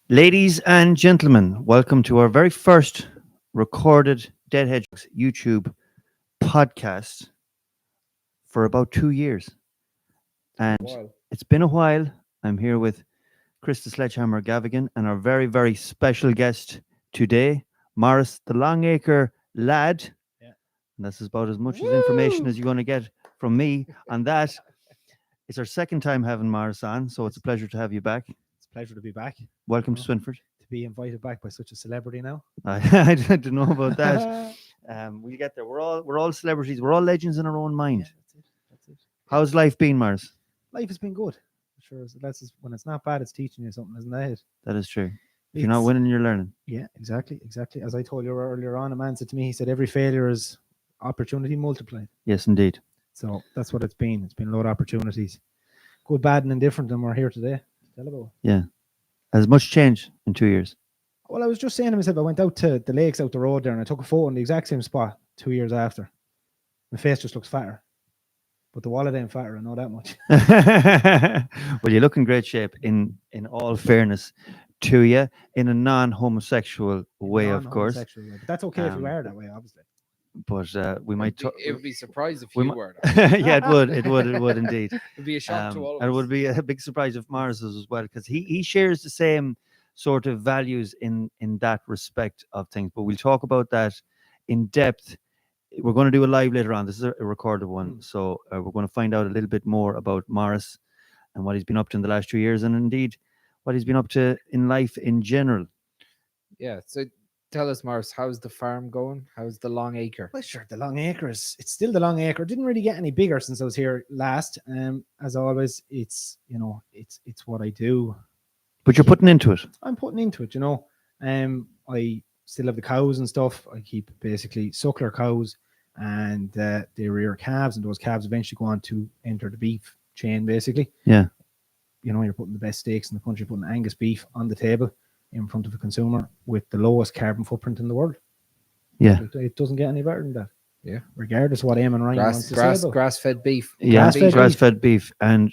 Ladies and gentlemen, welcome to our very first recorded Dead Hedgehogs YouTube podcast for about 2 years. And While. it's been a while. I'm here with Chris the Sledgehammer Gavigan and our very, very special guest today, Maurice the Longacre Lad. Yeah. And that's about as much as information Woo! as you're going to get from me on that. It's our second time having Maurice on, so it's a pleasure to have you back. It's a pleasure to be back. Welcome Oh. to Swinford. To be invited back by such a celebrity now. I didn't know about that. We'll get there. We're all celebrities. We're all legends in our own mind. Yeah, that's it. That's it. How's life been, Mars? Life has been good. Sure, when it's not bad, it's teaching you something, isn't that it? That is true. If you're not winning, you're learning. Yeah, exactly. As I told you earlier on, a man said to me, he said, every failure is opportunity multiplied. Yes, indeed. So that's what it's been. It's been a lot of opportunities. Good, bad, and indifferent, and we're here today to tell about. Yeah. Has much changed in 2 years? Well, I was just saying to myself, I went out to the lakes out the road there and I took a photo in the exact same spot 2 years after. My face just looks fatter. But the wallet ain't fatter, I know that much. Well, you look in great shape, in all fairness to you, in a non-homosexual way, of course. Way. But that's okay if you are that way, obviously. But we might talk. It would be surprised if we you might- were. Yeah, it would indeed. It'd be a shock to all of And us. it would be a big surprise if Mars was as well, because he shares the same sort of values in that respect of things. But we'll talk about that in depth. We're going to do a live later on. This is a recorded one, so we're going to find out a little bit more about Maurice and what he's been up to in the last 2 years, and indeed what he's been up to in life in general. Yeah. So tell us, Maurice, how's the farm going? How's the long acre? Well, sure, the long acre it's still the long acre. It didn't really get any bigger since I was here last. As always, it's what I do. But you're putting into it. I'm putting into it, I still have the cows and stuff. I keep basically suckler cows, and they rear calves, and those calves eventually go on to enter the beef chain, basically. Yeah. You're putting the best steaks in the country, putting Angus beef on the table in front of a consumer with the lowest carbon footprint in the world. Yeah. It doesn't get any better than that. Yeah. Regardless of what Eamon Ryan wants to say about. Grass-fed beef. Yeah, Grass-fed beef. And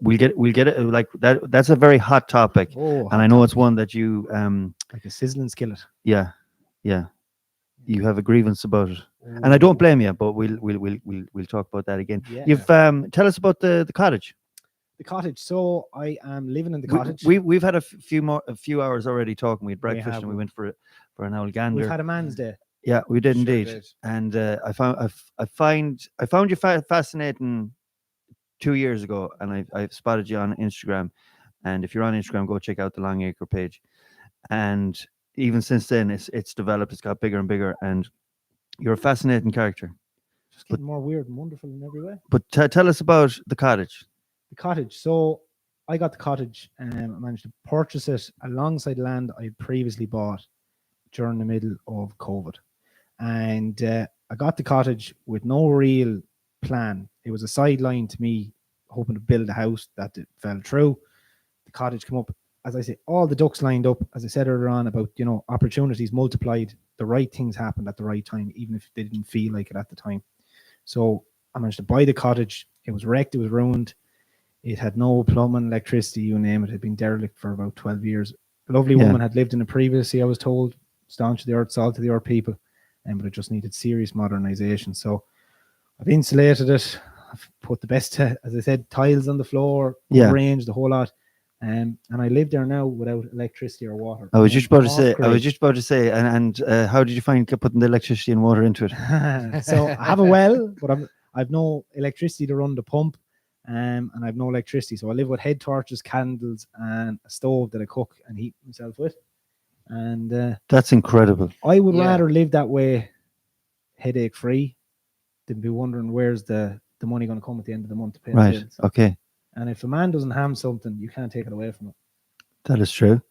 we'll get it like that. That's a very hot topic. Oh, And I know it's one that you like a sizzling skillet. yeah. You have a grievance about it. And I don't blame you, but we'll talk about that again. Yeah. You've tell us about the cottage. The cottage. So I am living in the cottage. We've had a few hours already talking. We had breakfast have. and we went for an old gander. We've had a man's day. Yeah, we did Sure indeed. did. And I found you fascinating 2 years ago, and I spotted you on Instagram. And if you're on Instagram, go check out the Long Acre page. And even since then, it's developed. It's got bigger and bigger, and you're a fascinating character. Just getting more weird and wonderful in every way. But tell us about the cottage. The cottage. So I got the cottage and I managed to purchase it alongside land I previously bought during the middle of COVID. And I got the cottage with no real plan. It was a sideline to me hoping to build a house that fell through. The cottage came up, as I say, all the ducks lined up, as I said earlier on about, opportunities multiplied. The right things happened at the right time, even if they didn't feel like it at the time. So I managed to buy the cottage. It was wrecked. It was ruined. It had no plumbing, electricity, you name it. It had been derelict for about 12 years. A lovely woman had lived in it previously, I was told. Staunch to the earth, salt to the earth people. But it just needed serious modernization. So I've insulated it. I've put the best, as I said, tiles on the floor, arranged the whole lot. And I live there now without electricity or water. I was just about to say. And how did you find putting the electricity and water into it? So I have a well, but I've no electricity to run the pump. And I've no electricity, so I live with head torches, candles, and a stove that I cook and heat myself with. And that's incredible. I would rather live that way, headache free, than be wondering where's the money going to come at the end of the month to pay the bills. Okay. And if a man doesn't have something, you can't take it away from him. That is true.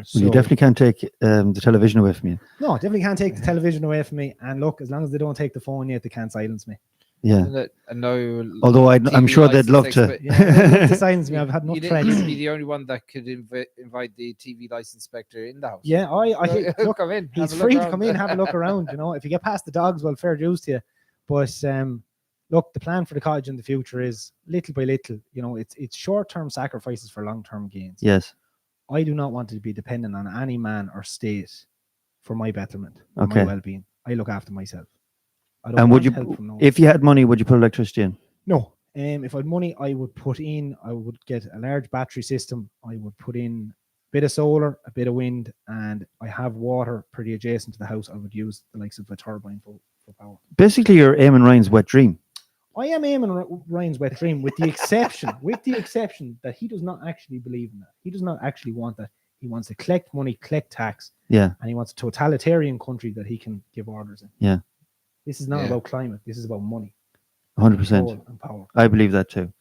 So, you definitely can't take the television away from you. No, definitely can't take the television away from me. And look, as long as they don't take the phone yet, they can't silence me. Yeah. No. Although I'm sure they'd love to. To silence me. I've had enough threats. You'd be the only one that could invite the TV license inspector in the house. Yeah, look, come in. He's free to come in, have a look around. If you get past the dogs, well, fair dues to you. But look, the plan for the cottage in the future is little by little. It's short-term sacrifices for long-term gains. Yes. I do not want to be dependent on any man or state for my betterment or my Okay. well-being. I look after myself. I don't And want would help you, from no one. if you had money, would you put electricity in? No. If I had money, I would get a large battery system. I would put in a bit of solar, a bit of wind, and I have water pretty adjacent to the house. I would use the likes of a turbine for power. Basically, you're aiming Ryan's wet dream. I am aiming Ryan's wet dream with the exception that he does not actually believe in that. He does not actually want that. He wants to collect money, collect tax, Yeah. and he wants a totalitarian country that he can give orders in. Yeah. This is not Yeah. about climate. This is about money, 100%. control, and power. I believe that too.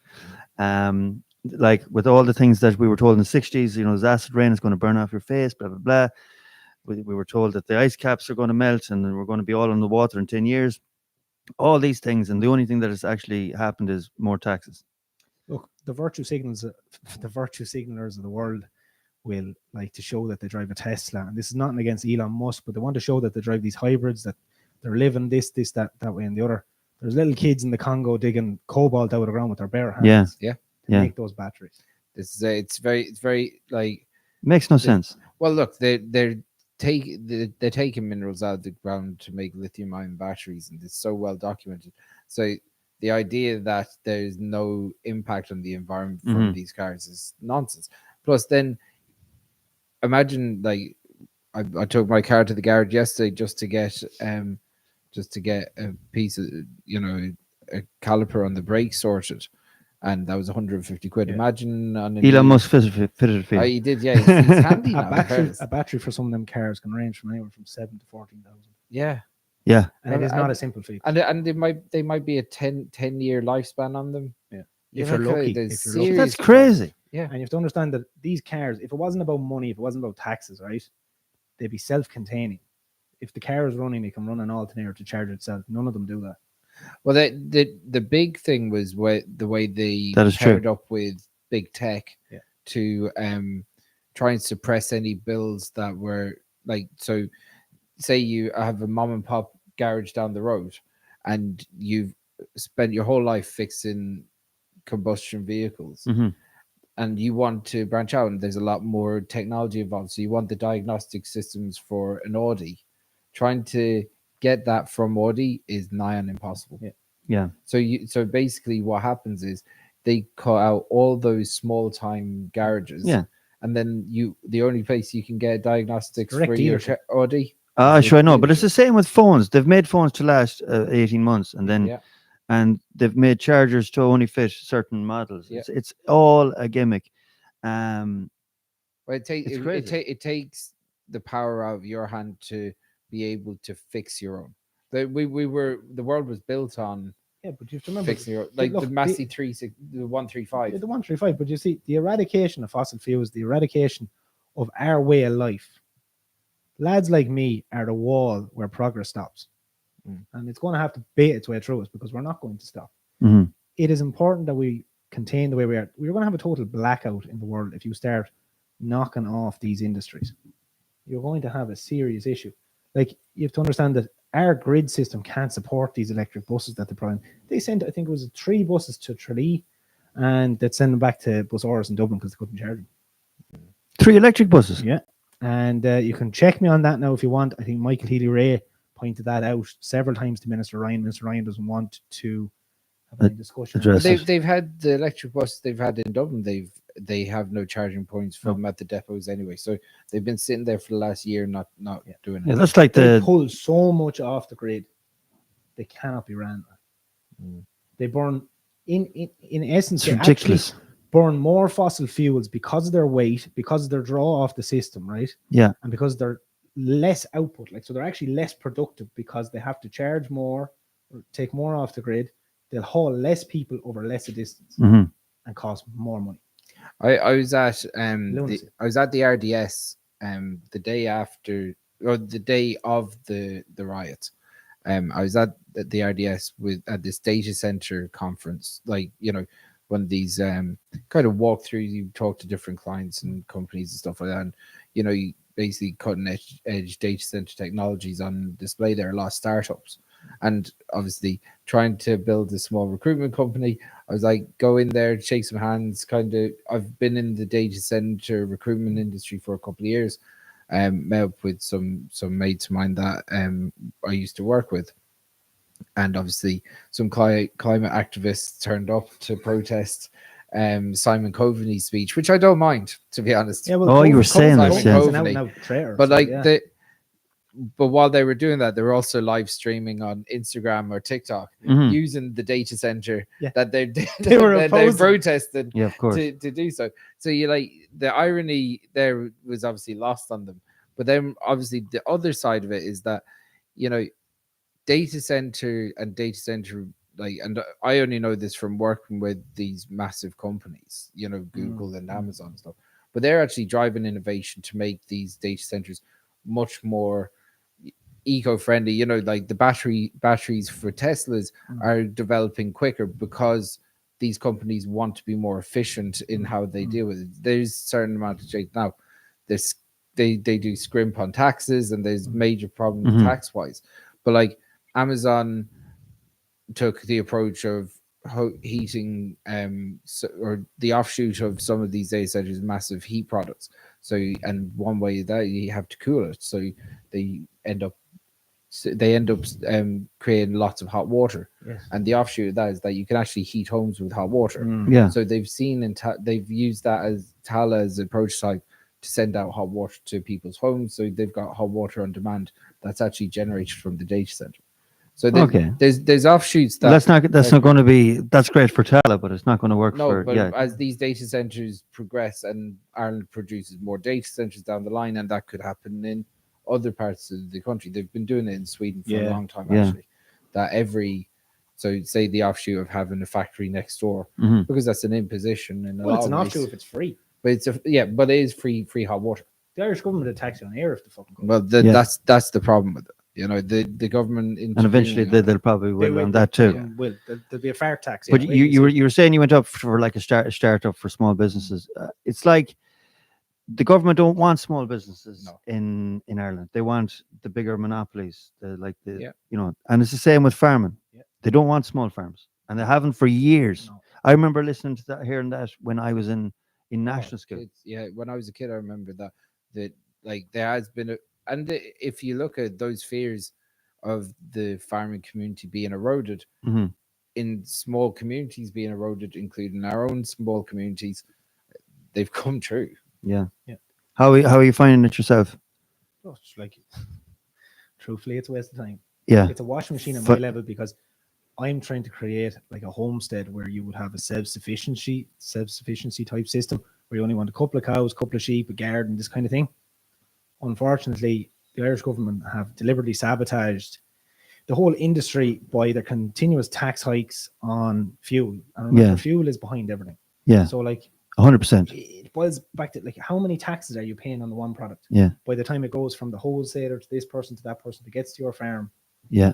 Like with all the things that we were told in the 60s, you know, this acid rain is going to burn off your face, blah, blah, blah. We were told that the ice caps are going to melt and we're going to be all in the water in 10 years. All these things. And the only thing that has actually happened is more taxes. Look, the virtue signalers of the world will like to show that they drive a Tesla. And this is nothing against Elon Musk, but they want to show that they drive these hybrids, that they're living this, that way, and the other. There's little kids in the Congo digging cobalt out of the ground with their bare hands. Yeah. To Yeah. make those batteries. This is it's very like. Makes no sense. Well, look, they're taking minerals out of the ground to make lithium-ion batteries, and it's so well documented. So the idea that there's no impact on the environment from these cars is nonsense. Plus, then imagine like I took my car to the garage yesterday just to get a piece of a caliper on the brake sorted, and that was 150 quid. Yeah. Imagine on Elon Musk fitted it for you. he did, yeah. He's handy now. A battery for some of them cars can range from anywhere from 7 to 14,000. Yeah. Yeah. And it is not a simple feat. And they might be a 10-year lifespan on them. Yeah. You If you're know, lucky. there's If you're lucky. serious That's crazy. Yeah. And you have to understand that these cars, if it wasn't about money, if it wasn't about taxes, right, they'd be self-containing. If the car is running, it can run an alternator to charge itself. None of them do that. Well, the big thing was the way they That is paired true. up with big tech Yeah. to try and suppress any bills that were like, so say you have a mom and pop garage down the road and you've spent your whole life fixing combustion vehicles hmm and you want to branch out and there's a lot more technology involved. So you want the diagnostic systems for an Audi. Trying to get that from Audi is nigh on impossible. Yeah. So basically what happens is they cut out all those small time garages. Yeah. And then the only place you can get diagnostics Direct for your dealership. Audi. Sure, I know, but it's the same with phones. They've made phones to last 18 months, and then Yeah. and they've made chargers to only fit certain models. Yeah. It's all a gimmick. Um, Well, It's crazy. it takes the power out of your hand to be able to fix your own. The world was built on Yeah, but you have to remember, fixing your own. Like look, the Massey the 135. the 135, but you see, the eradication of fossil fuels, the eradication of our way of life, lads like me are the wall where progress stops. And it's going to have to bait its way through us because we're not going to stop. mhm. It is important that we contain the way we are. We're going to have a total blackout in the world if you start knocking off these industries. You're going to have a serious issue. Like, you have to understand that our grid system can't support these electric buses that they're providing. They sent, I think it was 3 buses to Tralee, and they'd send them back to Bus Oris in Dublin because they couldn't charge them. 3 electric buses. Yeah. And you can check me on that now if you want. I think Michael Healy-Ray pointed that out several times to Minister Ryan. Minister Ryan doesn't want to have any discussion. address it. They've had the electric bus they've had in Dublin. They have no charging points for them at the depots anyway. So they've been sitting there for the last year, not doing Yeah, it. that's like They the pull so much off the grid, they cannot be ran. They burn, in essence, it's they actually ridiculous. burn more fossil fuels because of their weight, because of their draw off the system, right? Yeah. And because they're less output, like, so they're actually less productive because they have to charge more or take more off the grid. They'll haul less people over less a distance Mhm. and cost more money. I was at Lunacy. I was at the RDS the day after or the day of the riots. I was at the RDS at this data center conference, like, you know, one of these kind of walkthroughs. You talk to different clients and companies and stuff like that, and you know, you basically cutting edge data center technologies on display there. A lot of startups, And obviously trying to build a small recruitment company, I was like, go in there, shake some hands. Kind of, I've been in the data center recruitment industry for a couple of years. Met up with some mates of mine that I used to work with, and obviously some climate activists turned up to protest Simon Coveney's speech, which I don't mind, to be honest. Yeah, Oh, you were saying this, Coveney's yeah. an out-and-out traitor, But so, like yeah. but while they were doing that, they were also live streaming on Instagram or TikTok using the data center that they protested Yeah, of course. to do so. So you like the irony there was obviously lost on them. But then obviously the other side of it is that, you know, data center like, and I only know this from working with these massive companies, you know, Google and Amazon and stuff, but they're actually driving innovation to make these data centers much more eco-friendly. You know, like the batteries for Teslas are developing quicker because these companies want to be more efficient in how they deal with it. There's a certain amount of change now. They do scrimp on taxes, and there's major problems tax wise. But like Amazon took the approach of heating, or the offshoot of some of these data centers, massive heat products. So, and one way that you have to cool it, so they end up creating lots of hot water. Yes. And the offshoot of that is that you can actually heat homes with hot water. Yeah. So they've seen they've used that as Tala as a prototype to send out hot water to people's homes. So they've got hot water on demand that's actually generated from the data center. So there's offshoots that that's not going to be, that's great for Tala, but it's not going to work for as these data centers progress and Ireland produces more data centers down the line, and that could happen in other parts of the country. They've been doing it in Sweden for a long time, actually. That so say the offshoot of having a factory next door, because that's an imposition in a lot it's of an ways. offshoot if it's free. But but it is free hot water. The Irish government will tax you on air if the fucking Well, that's the problem with it. You know, the government, and eventually they'll probably will on that too. There'll be a fair tax. But you were saying you went up for like a startup for small businesses. It's like the government don't want small businesses in Ireland. They want the bigger monopolies. You know, and it's the same with farming. Yeah. They don't want small farms, and they haven't for years. No. I remember listening to that, hearing that when I was in national school. When I was a kid, I remember that like there has been and if you look at those fears of the farming community being eroded, in small communities being eroded, including our own small communities, they've come true. Yeah. How are you finding it yourself? Oh, it's like, truthfully, it's a waste of time. Yeah. It's a washing machine at my level, because I'm trying to create like a homestead where you would have a self-sufficiency type system where you only want a couple of cows, a couple of sheep, a garden, this kind of thing. Unfortunately, the Irish government have deliberately sabotaged the whole industry by their continuous tax hikes on fuel. And remember, fuel is behind everything. Yeah. So like 100%. It boils back to like, how many taxes are you paying on the one product? Yeah. By the time it goes from the wholesaler to this person to that person that gets to your farm. Yeah.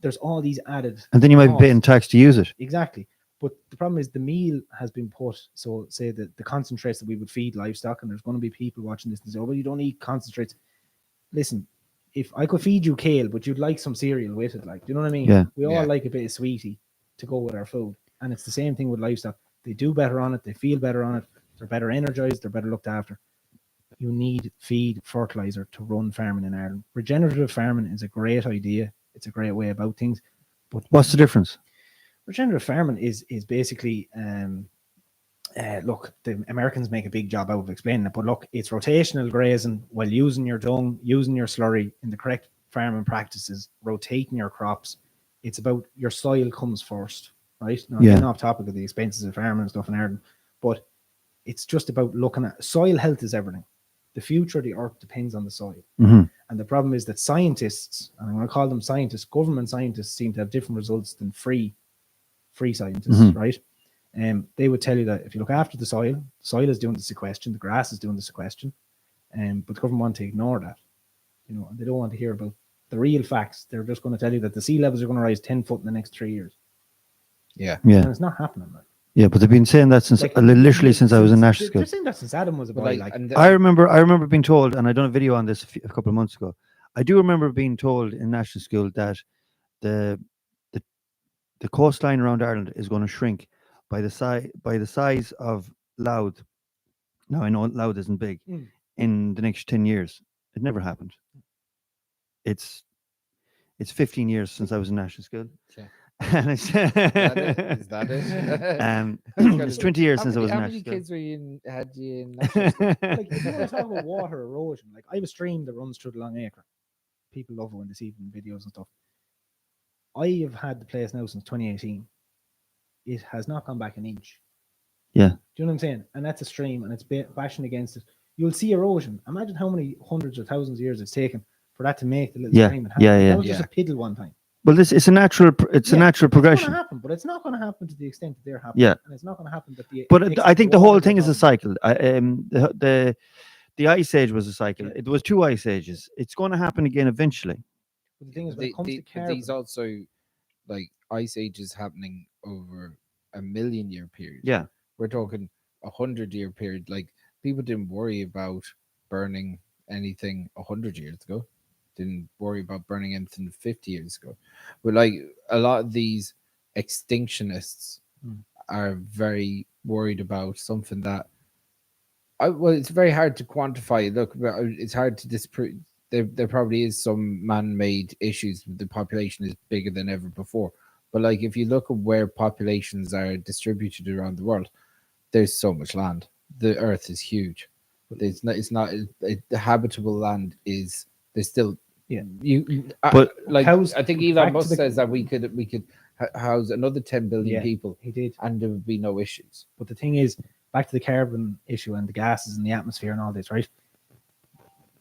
There's all these added. And then you might be paying tax to use it. Exactly. But the problem is the meal has been put. So say that the concentrates that we would feed livestock, and there's going to be people watching this and say, oh, well, you don't eat concentrates. Listen, if I could feed you kale, but you'd like some cereal with it, like, do you know what I mean? Yeah. We all like a bit of sweetie to go with our food. And it's the same thing with livestock. They do better on it. They feel better on it. They're better energized. They're better looked after. You need feed, fertilizer to run farming in Ireland. Regenerative farming is a great idea. It's a great way about things. But what's the difference? Regenerative farming is basically, look, the Americans make a big job out of explaining it, but look, it's rotational grazing while using your dung, using your slurry in the correct farming practices, rotating your crops. It's about your soil comes first, right? Now, I'm getting off topic of the expenses of farming and stuff in Ireland, but it's just about looking at soil health is everything. The future of the earth depends on the soil. And the problem is that scientists, and I'm going to call them scientists, government scientists seem to have different results than free scientists, right? They would tell you that if you look after the soil is doing the sequestration, the grass is doing the sequestration, but the government want to ignore that, you know, and they don't want to hear about the real facts. They're just going to tell you that the sea levels are going to rise 10 foot in the next 3 years. Yeah. And it's not happening. Like. Yeah, but they've been saying that since literally since I was in national school. They're saying that since Adam was a boy. I remember being told, and I done a video on this a couple of months ago. I do remember being told in national school that the the the coastline around Ireland is going to shrink by the size of Louth. Now I know Louth isn't big Mm. in the next 10 years. It never happened. It's 15 years since I was in national school. Yeah. And it's Is that it? it's 20 years How since I many, was in how national many school. kids were you in, had you in national school? Like, if you want to talk about water erosion, like I have a stream that runs through the Long Acre. People love it when they see it in videos and stuff. I have had the place now since 2018. It has not gone back an inch. Yeah. Do you know what I'm saying? And that's a stream, and it's bashing against it. You'll see erosion. Imagine how many hundreds or thousands of years it's taken for that to make the little Yeah, stream. It happened. yeah, yeah. That was just Yeah. a piddle one time. Well, it's a natural a Yeah, natural It's going progression. to happen, but it's not going to happen to the extent that they're happening. Yeah. And it's not going to happen that the. But extent I think the the whole water thing goes is a on. cycle. The ice age was a cycle. Yeah. It was 2 ice ages. It's going to happen again eventually. But the thing is, when it comes to But carbon, these also, like, ice ages happening over a 1,000,000-year period. Yeah. We're talking 100-year period. Like, people didn't worry about burning anything 100 years ago. Didn't worry about burning anything 50 years ago. But like a lot of these extinctionists are very worried about something that well, it's very hard to quantify. Look, it's hard to disprove. There probably is some man-made issues. The population is bigger than ever before. But like, if you look at where populations are distributed around the world, there's so much land. The Earth is huge. It's not. The habitable land is. There's still. Yeah. But like, how's- I think back Elon to Musk the- says that we could house another 10 billion Yeah. people, he did. and there would be no issues. But the thing is, back to the carbon issue and the gases in the atmosphere and all this, right?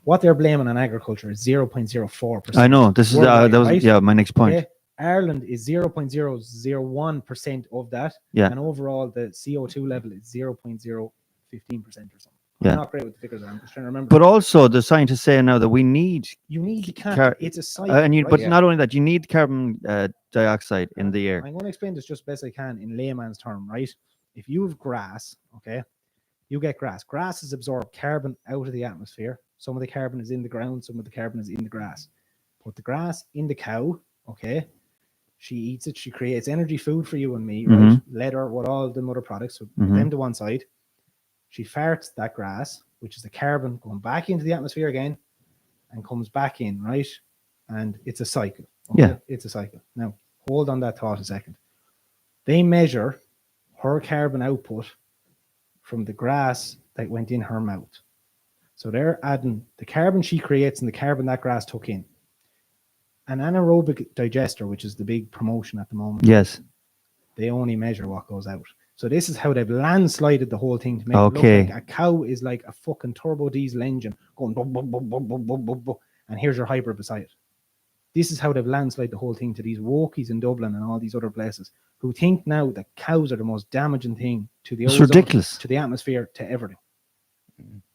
What they're blaming on agriculture is 0.04%. I know this is worldwide, that was right? my next point. Okay? Ireland is 0.001% of that. Yeah. And overall, the CO2 level is 0.015% or something. Yeah. I'm not great with the figures. I'm just trying to remember. But also, the scientists say now that we need, you need the car- it's a cycle. and you, right? but Yeah. not only that, you need carbon dioxide in the air. I'm going to explain this just best I can in layman's term, right? If you have grass, okay, you get grass. Grass has absorbed carbon out of the atmosphere. Some of the carbon is in the ground, some of the carbon is in the grass. Put the grass in the cow, okay? She eats it, she creates energy food for you and me, right? Leather, what all the other products, so put them to one side. She farts that grass, which is the carbon going back into the atmosphere again and comes back in, right? And it's a cycle. Okay? Yeah. It's a cycle. Now, hold on that thought a second. They measure her carbon output from the grass that went in her mouth. So they're adding the carbon she creates and the carbon that grass took in. An anaerobic digester, which is the big promotion at the moment, Yes. they only measure what goes out. So this is how they've landslided the whole thing to make it Okay. look like a cow is like a fucking turbo diesel engine going bum, bum, bum, bum, bum, bum, bum, bum, and here's your hybrid beside it. This is how they've landslided the whole thing to these wokies in Dublin and all these other places who think now that cows are the most damaging thing to the It's ozone, ridiculous. to the atmosphere, to everything.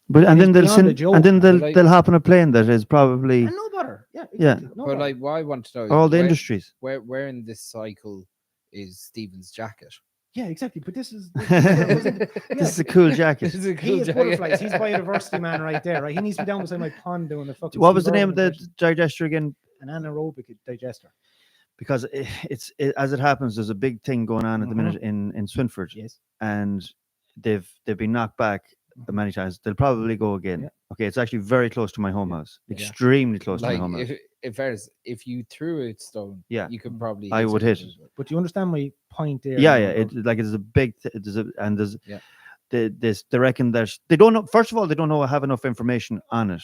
But and then it's they'll beyond send, a joke, and then man. Like- they'll hop on a plane that is probably And no bother. Yeah, Yeah. exactly. No But bother. like, what I want to know is all the where, industries. where in this cycle is Stephen's jacket? Yeah, exactly. But this is This is a cool jacket. This is a he cool is jacket. butterflies. He's biodiversity man right there, right? He needs to be down beside my pond doing the fucking. What was the Steve name of Irwin the impression. digester again? An anaerobic digester? Because as it happens, there's a big thing going on at the minute in Swinford, Yes. and they've been knocked back many times. They'll probably go again. Yeah. Okay, it's actually very close to my home Yeah. house, Yeah. extremely close to my Like, home house. if you threw a stone, Yeah. you could probably. I would hit it. But you understand my point there? Yeah, now yeah. about- It's a big. There's Yeah. they reckon that they don't know. First of all, they don't have enough information on it.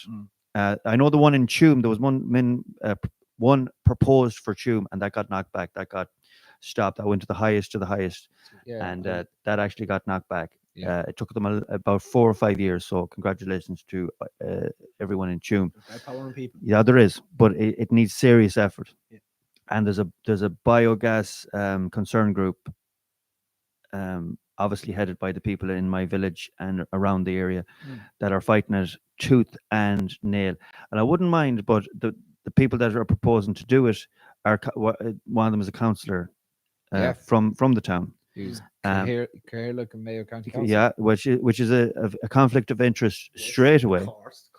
I know the one in Tuam. There was one proposed for Tuam, and that got knocked back. That got stopped. That went to the highest, Yeah, and that actually got knocked back. Yeah. It took them about 4 or 5 years. So congratulations to everyone in Tuam. There's power in people. Yeah, there is, but it needs serious effort. Yeah. And there's a biogas concern group, obviously headed by the people in my village and around the area, that are fighting it tooth and nail. And I wouldn't mind, but the people that are proposing to do it are one of them is a councillor Yeah. from the town. Who's Um, and Mayo County Council. Yeah, which is a conflict of interest straight away, Of course.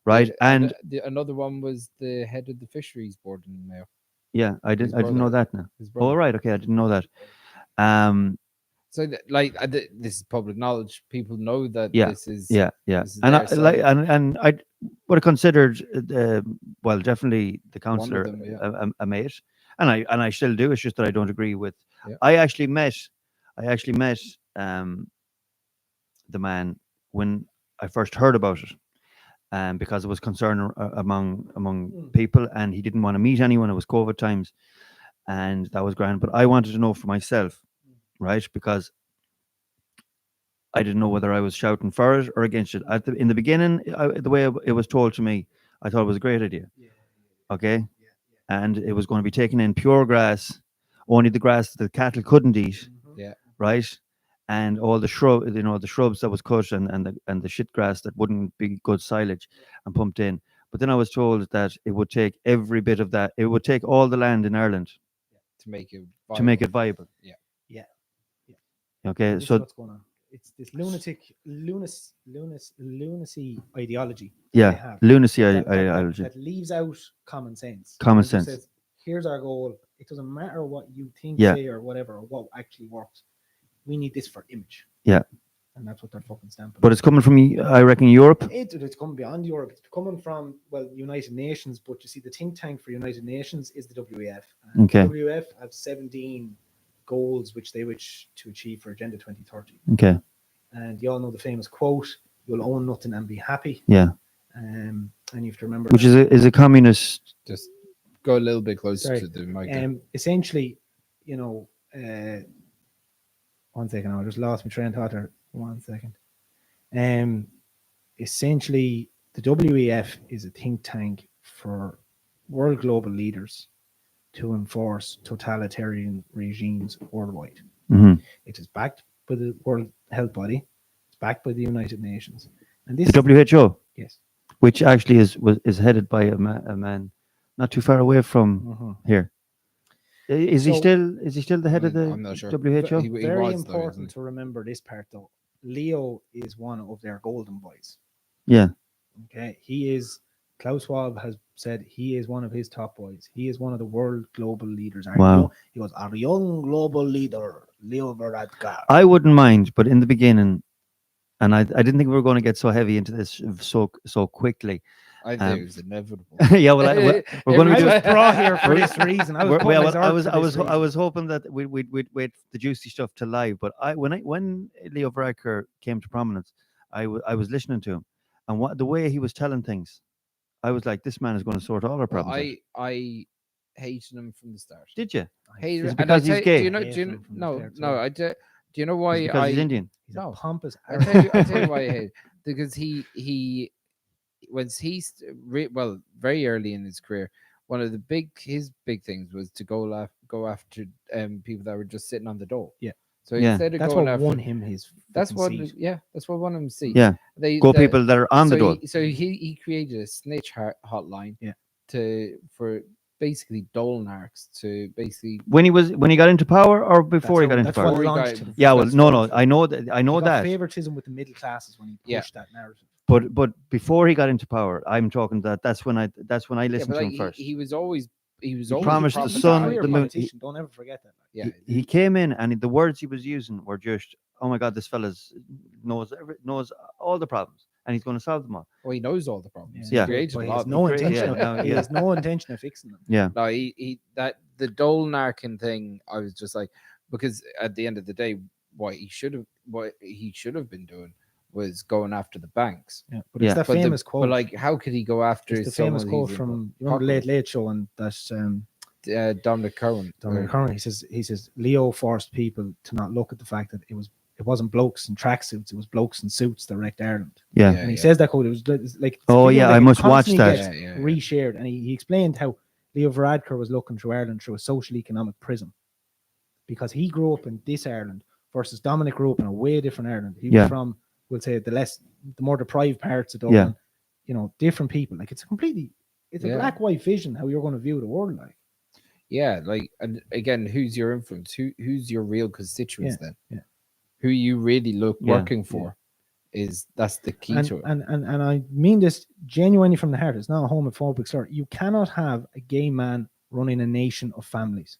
right? And another one was the head of the fisheries board in Mayo. Yeah, I didn't know brother. that now. His Oh, brother. right. Okay, I didn't know that. So like this is public knowledge. People know that Yeah, this is yeah. this is And there. I like, and I would have considered, well, definitely the one of counselor them, yeah. a mate, and I still do. It's just that I don't agree with. Yeah. I actually met the man when I first heard about it, because it was concern among people, and he didn't want to meet anyone. It was COVID times, and that was grand. But I wanted to know for myself, right? Because I didn't know whether I was shouting for it or against it. In the beginning, the way it was told to me, I thought it was a great idea. Okay, and it was going to be taken in pure grass, only the grass that the cattle couldn't eat, Yeah. right? And all the the shrubs that was cut, and the shit grass that wouldn't be good silage, and pumped in. But then I was told that it would take every bit of that. It would take all the land in Ireland To make it to make it viable. Yeah. Yeah. Yeah. Okay, This is so what's going on. It's this lunacy ideology yeah, they have lunacy that, ideology. that leaves out common sense. Common and just sense. Says, here's our goal. It doesn't matter what you think, Yeah. say, or whatever, or what actually works. We need this for image. Yeah. And that's what they're fucking stamping. But it's coming from, I reckon, Europe. It's coming beyond Europe. It's coming from, well, United Nations. But you see, the think tank for United Nations is the WEF. And Okay. The WEF have 17 goals which they wish to achieve for Agenda 2030. Okay. And you all know the famous quote, "You'll own nothing and be happy." Yeah. And you have to remember, Which is a communist. Just go a little bit closer Sorry. to the mic. Essentially, one second, I just lost my train of thought there. 1 second. Essentially, the WEF is a think tank for world global leaders to enforce totalitarian regimes worldwide. Mhm. It is backed by the World Health Body. It's backed by the United Nations. And this The WHO, yes. which actually is headed by a man not too far away from here. Is he So- still the head of the I'm not sure. WHO? He Very was, though, important isn't he? to remember this part though. Leo is one of their golden boys. Yeah. Okay. Klaus Schwab has said he is one of his top boys. He is one of the world global leaders. Wow. He goes, our young global leader, Leo Varadkar. I wouldn't mind, but in the beginning, and I didn't think we were going to get so heavy into this so quickly. I think it was inevitable. Yeah, well, we're going to I be was brought here for this reason. I was hoping that we'd wait the juicy stuff to live. But when Leo Varadkar came to prominence, I was listening to him, and the way he was telling things, I was like, this man is going to sort all our Well, problems out. I hated him from the start. Did you? Hated Is him. it because he's gay? Do you know? I hate him from the No, start, no. too. I do. Do you know why Is it because he's Indian. He's a No. pompous. I tell you why I hate. Because he was well, very early in his career, one of his big things was to go after people that were just sitting on the dole. Yeah. So Yeah. instead of That's going what after won him his. that's fucking what seat. that's what won him seat. Yeah. Go people that are on the door. So he created a snitch hotline. Yeah. For basically dole narcs to basically When he got into power, or before he got into That's power? what Before he launched got- him. Yeah, well, that's no, what- I know that. I know He got that. favoritism with the middle classes when he Yeah. pushed that narrative. But before he got into power, I'm talking that's when I listened but to like, him first. he was always promised the He's a sun, career the moon. politician, don't ever forget that. Yeah. He came in, and the words he was using were just, oh my God, this fella's knows all the problems, and he's going to solve them all. Well, he knows all the problems. Yeah. He created But a he lot. has of no them. intention. Yeah, He yeah. has no intention of fixing them. Yeah, No, he that the dole narking thing. I was just like, because at the end of the day, what he should have been doing was going after the banks. Yeah, but Yeah. it's that But famous quote. But like, how could he go after it's the famous someone quote he's from in- you remember Late Late Show, and that's Dominic Cowan? Dominic Curran. He says Leo forced people to not look at the fact that it wasn't blokes in tracksuits, it was blokes in suits that wrecked Ireland. yeah. And he says that quote. It was like it's Oh, a video yeah, that I must watch constantly that. gets Yeah. reshared, and he explained how Leo Varadkar was looking through Ireland through a social economic prism, because he grew up in this Ireland versus Dominic grew up in a way different Ireland. He Yeah. was from, we'll say, the more deprived parts of Dublin. Different people. Like it's a Yeah. black white vision how you're going to view the world. Like Yeah, like, and again, who's your influence? Who's your real constituents then? yeah. Who you really Yeah. working for that's the key and, to it. and I mean this genuinely from the heart. It's not a homophobic slur. You cannot have a gay man running a nation of families.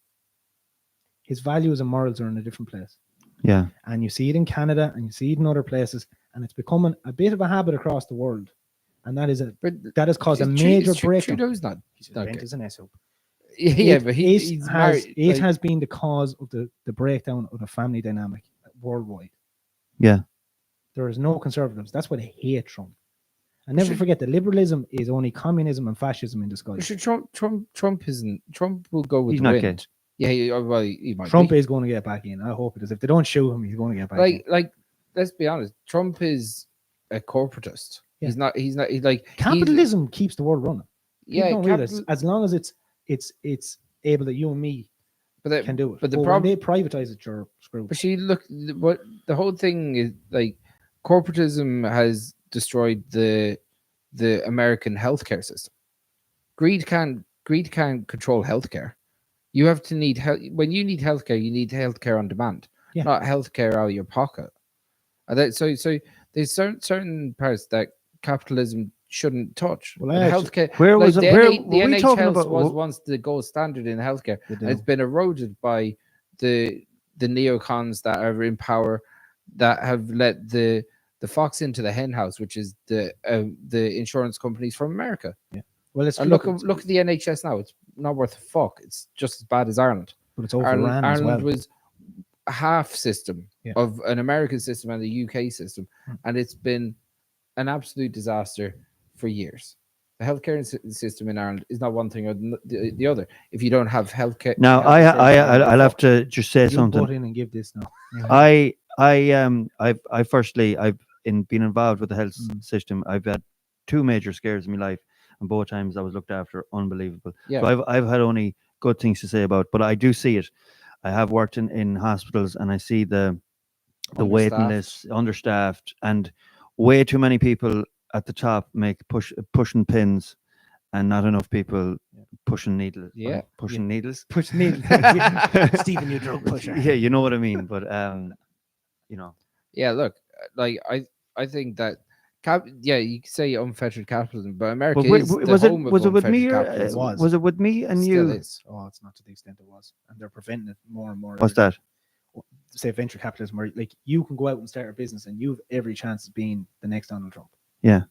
His values and morals are in a different place. Yeah. And you see it in Canada and you see it in other places, and it's becoming a bit of a habit across the world. And that has caused a major breakdown. Trudeau's not. He's bent as an SO. Yeah, but he's married. It has been the cause of the breakdown of the family dynamic worldwide. Yeah. There is no conservatives. That's why they hate Trump. And never forget that liberalism is only communism and fascism in disguise. Trump isn't. Trump will go with He's the not wind. Yeah, he might. Trump be. is going to get back in. I hope it is. If they don't shoot him, he's going to get back in. Like, let's be honest. Trump is a corporatist. Yeah. He's not. He's like capitalism keeps the world running. Yeah, don't realize, as long as it's able that you and me can do it. But the when problem they privatize it, you're screwed. But what the whole thing is like. Corporatism has destroyed the American healthcare system. Greed can't control healthcare. You have to need help when you need healthcare. You need healthcare on demand, not healthcare out of your pocket. So there's certain parts that capitalism shouldn't touch. Well, healthcare. Where was the NHS was once the gold standard in healthcare, and it's been eroded by the neocons that are in power, that have let the fox into the hen house, which is the insurance companies from America. Yeah. Well, it's look at the NHS now. It's not worth a fuck. It's just as bad as Ireland. But it's overrun as well. Ireland was a half system of an American system and the UK system, and it's been an absolute disaster for years. The healthcare system in Ireland is not one thing or the other. If you don't have healthcare, now I'll have to just say something. Butt in and give this now. I've been involved with the health system. I've had 2 major scares in my life, and both times I was looked after unbelievable. Yeah. So I've had only good things to say about, but I do see it. I have worked in hospitals, and I see the waiting lists, understaffed, and way too many people at the top pushing pins, and not enough people pushing needles. Yeah, pushing needles. Pushing needles. Stephen, you drug pusher. Yeah, you know what I mean. But you know. Yeah, look, like I think that you could say unfettered capitalism, but America is the home of unfettered capitalism. Was it with me and Still you? is. Oh, it's not to the extent it was, and they're preventing it more and more. What's that? Say venture capitalism, where like you can go out and start a business, and you've every chance of being the next Donald Trump. Yeah.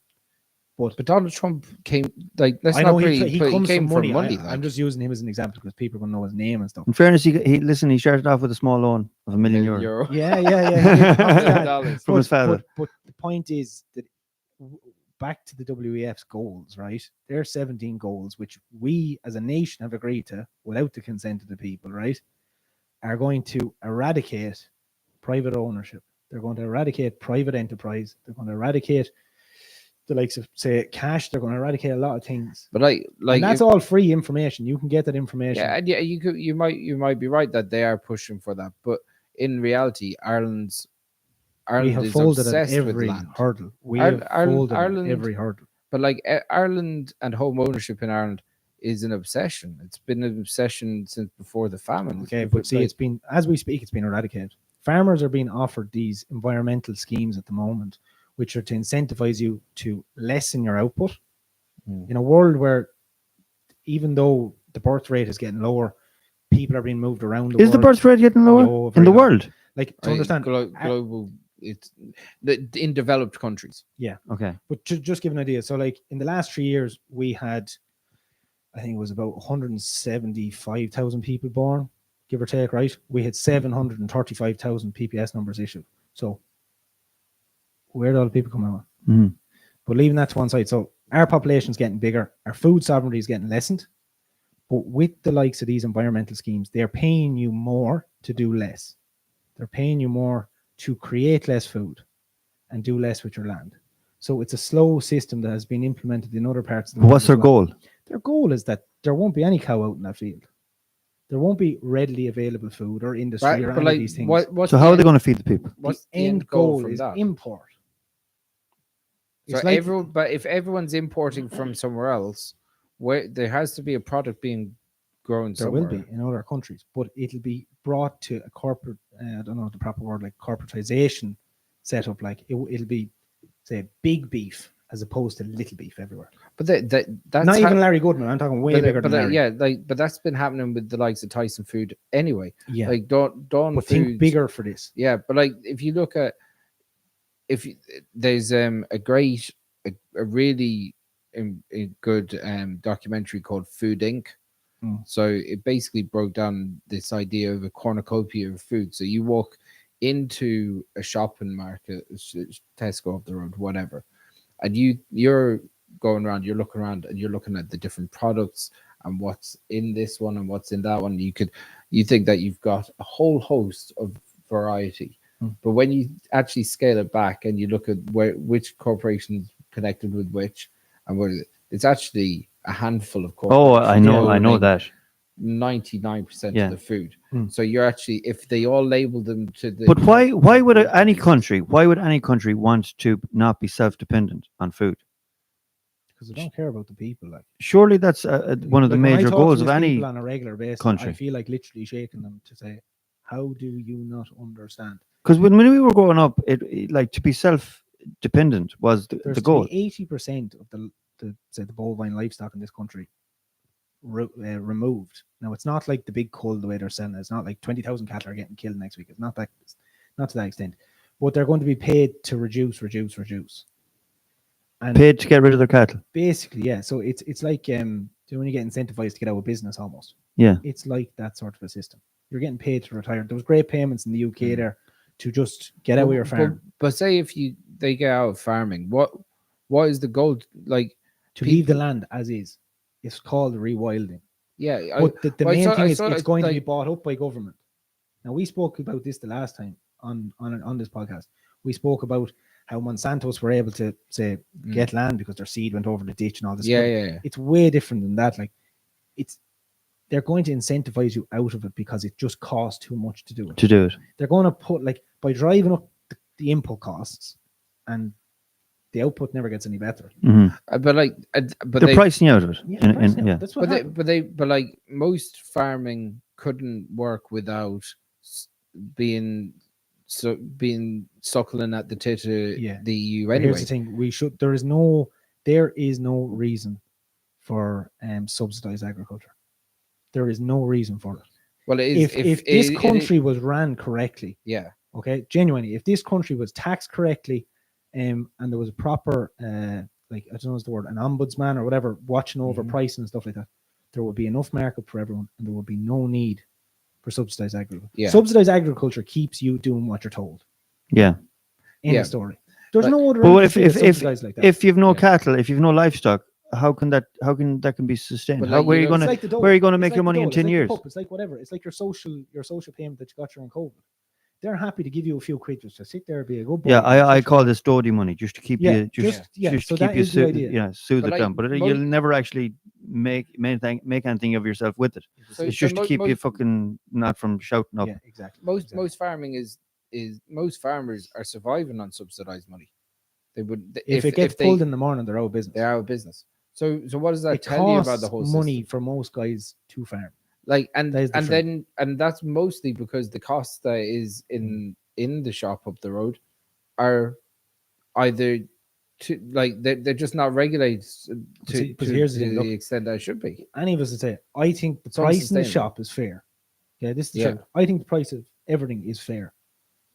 But Donald Trump came like let's I not know pretty, he but comes came from money. like. I'm just using him as an example because people will know his name and stuff. In fairness, he started off with a small loan of €1 million. Yeah. From his father. But the point is that back to the WEF's goals, right? There are 17 goals which we as a nation have agreed to without the consent of the people, right? Are going to eradicate private ownership. They're going to eradicate private enterprise. They're going to eradicate the likes of, say, cash. They're going to eradicate a lot of things. But like and that's all free information. You can get that information. Yeah, and you might be right that they are pushing for that, but in reality, Ireland is folded at every hurdle. Ireland, every hurdle. But like Ireland and home ownership in Ireland is an obsession. It's been an obsession since before the famine. Okay, but see, it's been, as we speak, it's been eradicated. Farmers are being offered these environmental schemes at the moment, which are to incentivize you to lessen your output. In a world where, even though the birth rate is getting lower, people are being moved around the world. Is the birth rate getting lower in the world? Like, to understand, global, it's in developed countries. Yeah. Okay. But to just give an idea, so like in the last 3 years, we had, I think it was about 175,000 people born, give or take, right? We had 735,000 PPS numbers issued. So where do all the people come out? Mm-hmm. But leaving that to one side, so our population is getting bigger, our food sovereignty is getting lessened, but with the likes of these environmental schemes, they're paying you more to do less. They're paying you more to create less food and do less with your land. So it's a slow system that has been implemented in other parts of the world. What's their goal? Their goal is that there won't be any cow out in that field. There won't be readily available food or industry or any of these things. So how are they going to feed the people? What's the end goal is import. So but if everyone's importing from somewhere else, where there has to be a product being grown somewhere. There will be in other countries, but it'll be brought to a corporate, I don't know the proper word, like corporatization setup. Like it'll be, say, big beef as opposed to little beef everywhere. But that's Not even Larry Goodman. I'm talking way bigger than Larry. yeah, but that's been happening with the likes of Tyson Food anyway. Yeah. Like Dawn But Foods, think bigger for this. Yeah, but like if you look at there's a really a good documentary called Food Inc. So it basically broke down this idea of a cornucopia of food. So you walk into a shopping market, Tesco up the road, whatever, and you're going around, you're looking around, and you're looking at the different products and what's in this one and what's in that one. You think that you've got a whole host of variety, but when you actually scale it back and you look at which corporations connected with which, and it's actually a handful of corporations. I know that 99% of the food. So you're actually, if they all label them to the. But why would any country want to not be self-dependent on food? Because they don't care about the people. Like, surely that's one of the when I major talk to goals these of any people on a regular basis. country. I feel like literally shaking them to say, "How do you not understand?" Because when we were growing up, it like to be self-dependent was the goal. 80% of the bovine livestock in this country removed. Now it's not like the big cull the way they're selling it. It's not like 20,000 cattle are getting killed next week. It's not to that extent. But they're going to be paid to reduce. And paid to get rid of their cattle. Basically, yeah. So it's like when you get incentivized to get out of business almost. Yeah. It's like that sort of a system. You're getting paid to retire. There was great payments in the UK there to just get out of your farm. But say if they get out of farming, what is the goal? Like to leave the land as is. It's called rewilding. Yeah. But the main thing is it's going to be bought up by government. Now we spoke about this the last time on this podcast. We spoke about how Monsantos were able to say get land because their seed went over the ditch and all this. Yeah. It's way different than that. Like they're going to incentivize you out of it because it just costs too much to do it. They're going to put by driving up the input costs, and the output never gets any better. But they're pricing out of it. Yeah, that's what but like most farming couldn't work without being suckling at the tit of the EU anyway. Here's the thing: there is no reason for subsidized agriculture. There is no reason for it. Well, if this country was ran correctly, okay, genuinely, if this country was taxed correctly, and there was a proper, like I don't know what's the word, an ombudsman or whatever, watching over price and stuff like that, there would be enough market for everyone, and there would be no need for subsidized agriculture. Yeah. Subsidized agriculture keeps you doing what you're told. Yeah. End of story. There's no other. But if you've no cattle, if you've no livestock, how can that be sustained? Where are you going to make your money in 10 years? It's like whatever. It's like your social payment that you got during COVID. They're happy to give you a few quid just to sit there, be a good boy. Yeah, I call this Dodie money, just to keep you to keep you soothe it down. But you'll never actually make anything of yourself with it. So it's just to keep you fucking not from shouting up. Yeah, exactly. Most farming is most farmers are surviving on subsidized money. They would if it gets pulled in the morning, they're out of business. They're out of business. So what does that tell you about the whole system? Money for most guys to farm. Like and that's mostly because the cost that is in the shop up the road are either they're just not regulated to the extent that it should be. Any of us would say, I think the price in the shop is fair. Yeah, this is the truth. I think the price of everything is fair,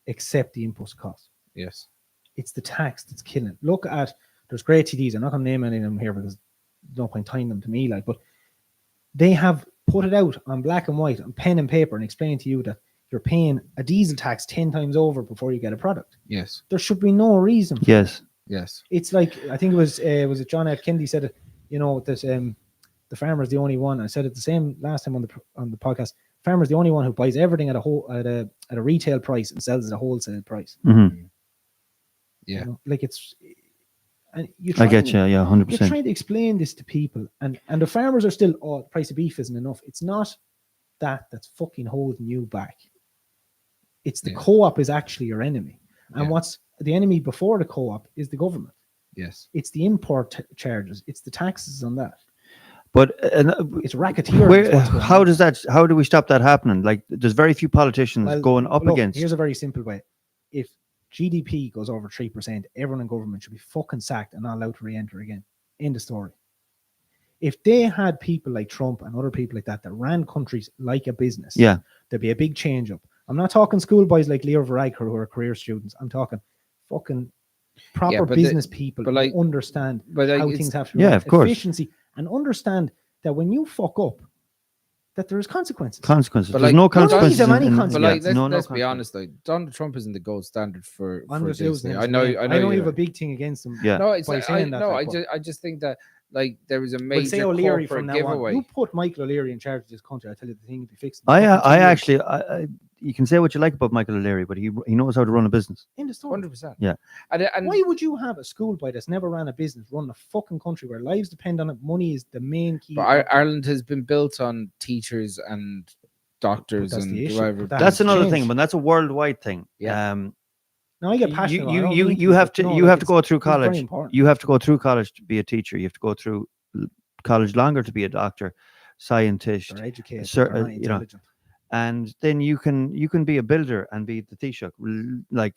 except the input cost. Yes, it's the tax that's killing it. Look at there's great TDs. I'm not going to name any of them here because there's no point tying them to me. But they have put it out on black and white on pen and paper and explain to you that you're paying a diesel tax 10 times over before you get a product. Yes. There should be no reason. Yes. Yes. It's like, I think it was John F. Kennedy said it, that the farmer's the only one. I said it the same last time on the podcast. Farmer's the only one who buys everything at a retail price and sells at a wholesale price. Mm-hmm. Yeah. And I get you, 100%. You're trying to explain this to people, and the farmers are still, the price of beef isn't enough. It's not that's fucking holding you back. It's the co-op is actually your enemy, and what's the enemy before the co-op is the government. Yes, it's the import charges, it's the taxes on that. But it's racketeering. How do we stop that happening? Like, there's very few politicians going up against. Here's a very simple way: if GDP goes over 3%, everyone in government should be fucking sacked and not allowed to re-enter again. End of story. If they had people like Trump and other people like that that ran countries like a business, Yeah. there'd be a big change up. I'm not talking schoolboys like Leo Varadkar who are career students. I'm talking fucking proper but business people but who like- understand but like how it's- things have to be Yeah, run, of course. efficiency, and understand that when you fuck up, that there is consequences. Consequences. But There's like, no you don't consequences. need them any in- But consequences. like, yeah, let's be consequences. honest, like Donald Trump isn't the gold standard for I'm just this using thing. him I as a know, name. I I know, know you you have a big thing against him. Yeah. No, it's by saying that, no, like, I just think that like there was a We'll say major O'Leary corporate from now giveaway. on. You put Michael O'Leary in charge of this country, I tell you the thing would be fixed. I actually, you can say what you like about Michael O'Leary, but he knows how to run a business. In the story. 100%. Yeah. And Why would you have a schoolboy that's never ran a business run a fucking country where lives depend on it? Money is the main key. but Ireland has been built on teachers and doctors that's and the issue, whoever. but that That's has another changed. thing, but that's a worldwide thing. Yeah. Now I get passionate. about it. I don't You mean you have to but no, you like, have to go through it's very college. important. You have to go through college to be a teacher. You have to go through college longer to be a doctor, scientist, They're educated. Sir, they're not you know, intelligent. and then you can be a builder and be the Taoiseach, like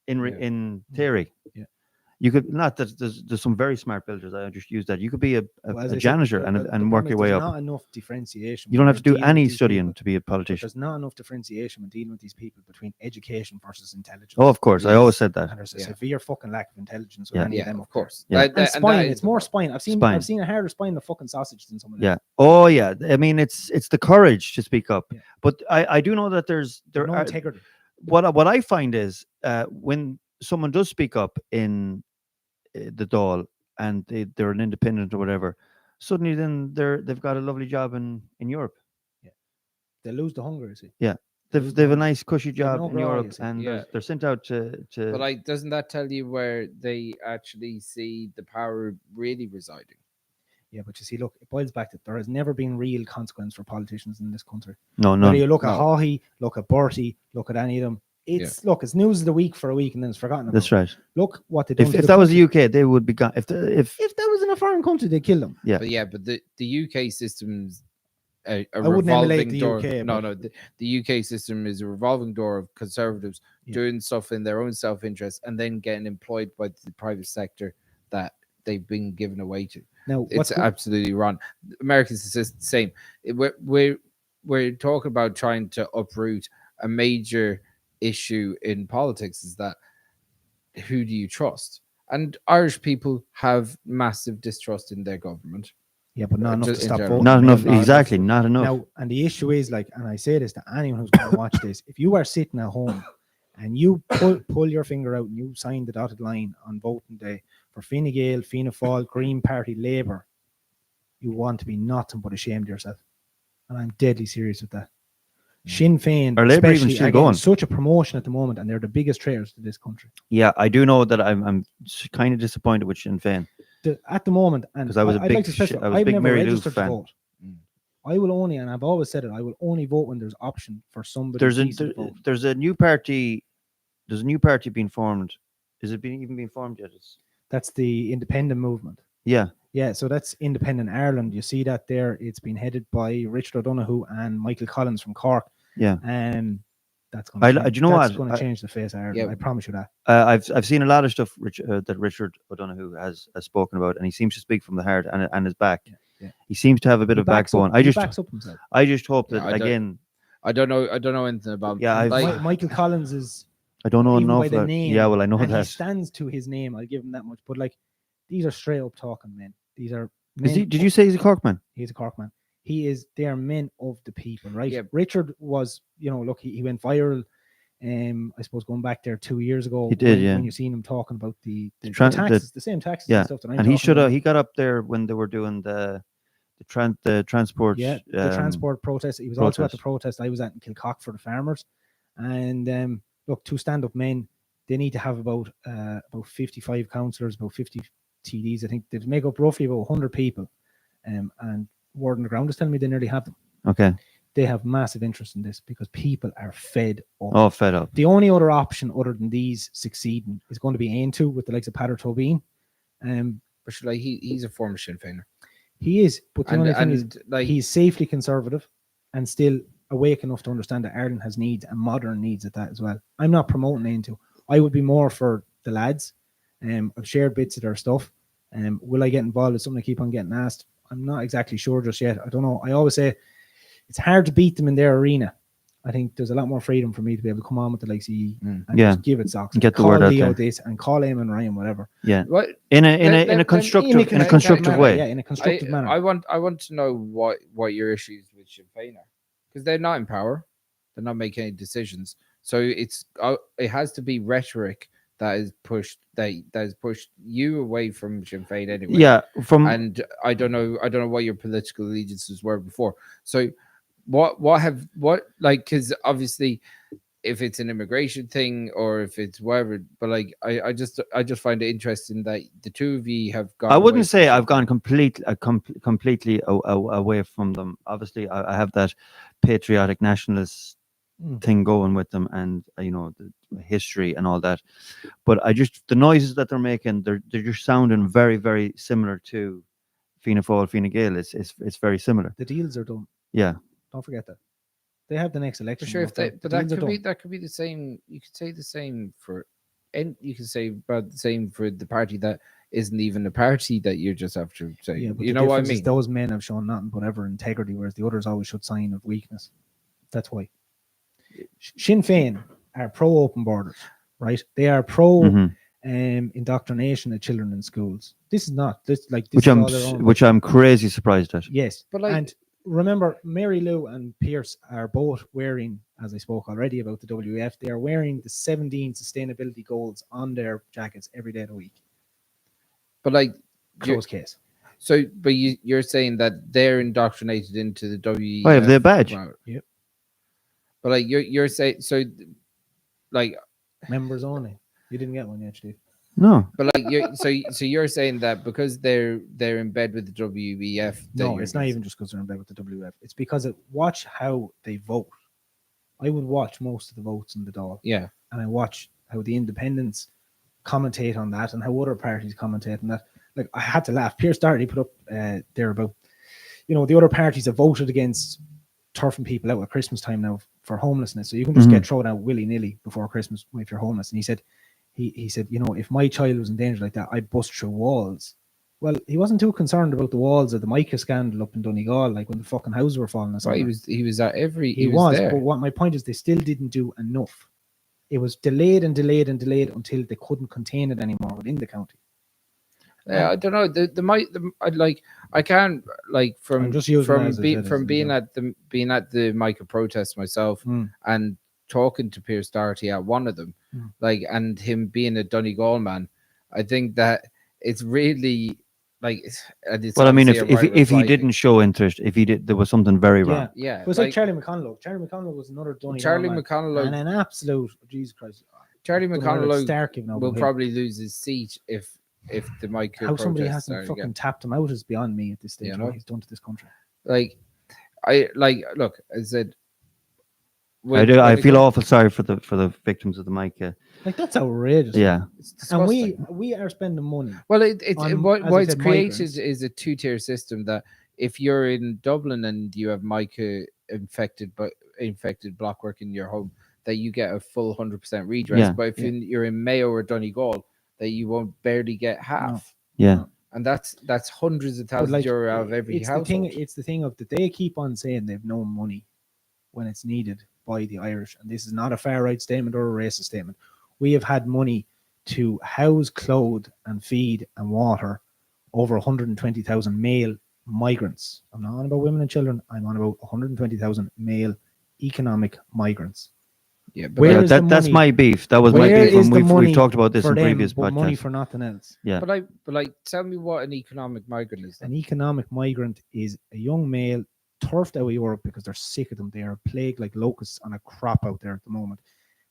in theory. Yeah. You could not that there's some very smart builders. I just use that. You could be a Well, as I said, janitor the and problem work is your way there's up. not enough differentiation. You don't when have to you're do dealing with any these studying people. to be a But politician. there's not enough differentiation when dealing with these people between education versus intelligence. Oh, of course. I always said that. And there's a Yeah. severe fucking lack of intelligence with Yeah. any of Yeah, them. of course. Yeah. That- And that- spine. that is It's the more problem. spine. Spine. I've seen a harder spine than fucking sausage than some of them. Yeah. Oh, yeah. I mean, it's the courage to speak up. Yeah. But I do know that there No are integrity. what I find is when someone does speak up in the Dáil and they're an independent or whatever, suddenly then they've got a lovely job in Europe. They lose the hunger, you see. They've a nice cushy job no in grow, you Europe, see. and Yeah. they're sent out to. But like, doesn't that tell you where they actually see the power really residing? Yeah, but you see, look, it boils back to there has never been real consequence for politicians in this country. no, Whether no. you look at No. Haughey, look at Bertie, look at any of them, it's it's news of the week for a week and then it's forgotten about. That's right. Look what they done. If that was the UK, they would be gone. If if that was in a foreign country, they kill them. Yeah. But the UK system's a wouldn't emulate revolving the door. UK, No, but- no, the UK system is a revolving door of conservatives Yeah. doing stuff in their own self-interest and then getting employed by the private sector that they've been given away to. Now, It's absolutely wrong. Americans is just the same. We're talking about trying to uproot a major issue in politics. Is that who do you trust? And Irish people have massive distrust in their government. yeah, but not enough to just in stop general. voting. not enough, not enough. exactly, not enough. Now, and the issue is like, and I say this to anyone who's going to watch this: if you are sitting at home and you pull your finger out and you sign the dotted line on voting day for Fine Gael, Fianna Fáil, Green Party, Labour, you want to be nothing but ashamed of yourself. And I'm deadly serious with that. Sinn Féin, Are Labour even especially, still again, going? such a promotion at the moment, and they're the biggest traitors to this country. Yeah, I do know that I'm kind of disappointed with Sinn Féin. At the moment, and 'Cause I was a I'd big like to specify, I was a I've big never Mary Lou registered to fan. vote. Mm. I will only, and I've always said it, I will only vote when there's option for somebody. There's decent to vote. there's a new party. There's a new party being formed. Is it even being formed yet? That's the independent movement. Yeah. Yeah, so that's Independent Ireland. You see that there. It's been headed by Richard O'Donoghue and Michael Collins from Cork. Yeah. That's I- going to do you know that's what? going I- to change the face of Ireland. Yeah. I promise you that. I've seen a lot of stuff that Richard O'Donoghue has spoken about, and he seems to speak from the heart and his back. Yeah. He seems to have a bit He of backs backbone. up, he backs up himself. I just hope Yeah, that I don't- again. I don't know anything about. Yeah, I've- like, Michael Collins is I don't know even enough. by the name. Yeah, well, I know and he that. stands to his name. I'll give him that much. But like, these are straight up talking men. These are. Is he? men Did of- you say he's a Cork man? He's a Cork man. They are men of the people, right? Yeah. Richard was, look, he went viral. I suppose going back there 2 years ago, He did, yeah. when you seen him talking about the tran- the- taxes, the same taxes Yeah, and stuff that I'm And he talking should have. about. He got up there when they were doing the transport. Yeah, the transport protest. He was also at the protest. protest I was at in Kilcock for the farmers. And look, two stand-up men, they need to have about 55 councillors, about 50 TDs. I think they make up roughly about 100 people. And word on the ground is telling me they nearly have them. Okay. They have massive interest in this because people are fed up. Oh, fed up. The only other option other than these succeeding is going to be Aontú with the likes of Pater Tobin. but like he's a former Sinn Féiner. He is, but the only thing is like he's safely conservative and still awake enough to understand that Ireland has needs and modern needs at that as well. I'm not promoting Aontú. I would be more for the lads. I've shared bits of their stuff. Will I get involved with something I keep on getting asked? I'm not exactly sure just yet. I don't know. I always say it's hard to beat them in their arena. I think there's a lot more freedom for me to be able to come on with the likes of and just give it socks. Get the call word out Leo there. this and call Eamon Ryan, whatever. Yeah. What In a constructive manner, way. Yeah, in a constructive manner. I want to know what your issues with Sinn Féin are, because they're not in power, they're not making any decisions. So it has to be rhetoric that is pushed you away from Sinn Féin anyway. Yeah, and I don't know what your political allegiances were before. So what like, because obviously if it's an immigration thing or if it's whatever, but like I just find it interesting that the two of you have gone. I wouldn't say I've gone completely away from them. Obviously, I have that patriotic nationalist thing going with them, and the history and all that. But the noises that they're making, they're just sounding very, very similar to Fianna Fáil, Fine Gael. It's very similar. The deals are done. Yeah. Don't forget that. They have the next election. For sure, that could be the same. You could say the same for, and you can say about the same for the party that isn't even a party that you just have to say. Yeah, but you know what I mean? Those men have shown nothing but ever integrity, whereas the others always showed sign of weakness. That's why. Sinn Féin are pro open borders, right? They are pro indoctrination of children in schools. This is not which I'm crazy surprised at. Yes, but like, and remember, Mary Lou and Pierce are both wearing, as I spoke already about the WEF, they are wearing the 17 sustainability goals on their jackets every day of the week. But like, close case. So, but you're saying that they're indoctrinated into the WEF. Oh, have their badge. Yep. But like, you're saying, so, like, members only. You didn't get one yet, Steve. No. But like, you're saying that because they're in bed with the WEF. No, it's not even just because they're in bed with the WEF. It's because watch how they vote. I would watch most of the votes in the Dáil. Yeah. And I watch how the independents commentate on that and how other parties commentate on that. Like, I had to laugh. Pierce Doherty put up there about, the other parties have voted against turfing people out at Christmas time now for homelessness. So you can just get thrown out willy-nilly before Christmas if you're homeless. And he said, if my child was in danger like that, I'd bust through walls. Well, he wasn't too concerned about the walls of the Mica scandal up in Donegal, like when the fucking houses were falling. Right, he was at every. He was there. But what my point is, they still didn't do enough. It was delayed until they couldn't contain it anymore within the county. Yeah, I don't know. I can't like from being at the Mica protest myself and talking to Pierce Doherty at one of them, like, and him being a Donegal man. I think that it's really like. Well, I mean, if he didn't show interest, if he did, there was something very wrong. Yeah. It was like Charlie McConnell. Charlie McConnell was another Donegal Charlie man, McConnell and an absolute Jesus Christ. Charlie McConnell will probably lose his seat if the Mica. How somebody hasn't fucking tapped him out is beyond me at this stage. What he's done to this country. Look, I said. I feel awful sorry for the victims of the Mica. Like, that's outrageous. Yeah, and we are spending money. Well, it's created is a two-tier system that if you're in Dublin and you have Mica infected blockwork in your home, that you get a full 100% redress. Yeah. But if you're in Mayo or Donegal, that you won't barely get half. No. Yeah. And that's hundreds of thousands euro out of every household. It's the thing of that they keep on saying they've no money when it's needed by the Irish. And this is not a far right statement or a racist statement. We have had money to house, clothe, and feed and water over 120,000 male migrants. I'm not on about women and children. I'm on about 120,000 male economic migrants. Yeah, but that's my beef. That was my beef when we've talked about this in previous podcasts. Money for nothing else. Yeah. But tell me what an economic migrant is. An economic migrant is a young male turfed out of Europe because they're sick of them. They are plagued like locusts on a crop out there at the moment.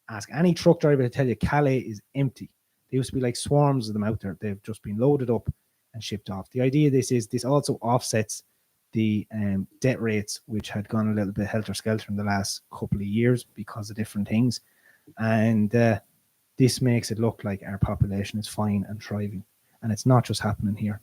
Ask any truck driver to tell you Calais is empty. There used to be like swarms of them out there. They've just been loaded up and shipped off. The idea of this also offsets the debt rates, which had gone a little bit helter-skelter in the last couple of years because of different things. And this makes it look like our population is fine and thriving. And it's not just happening here.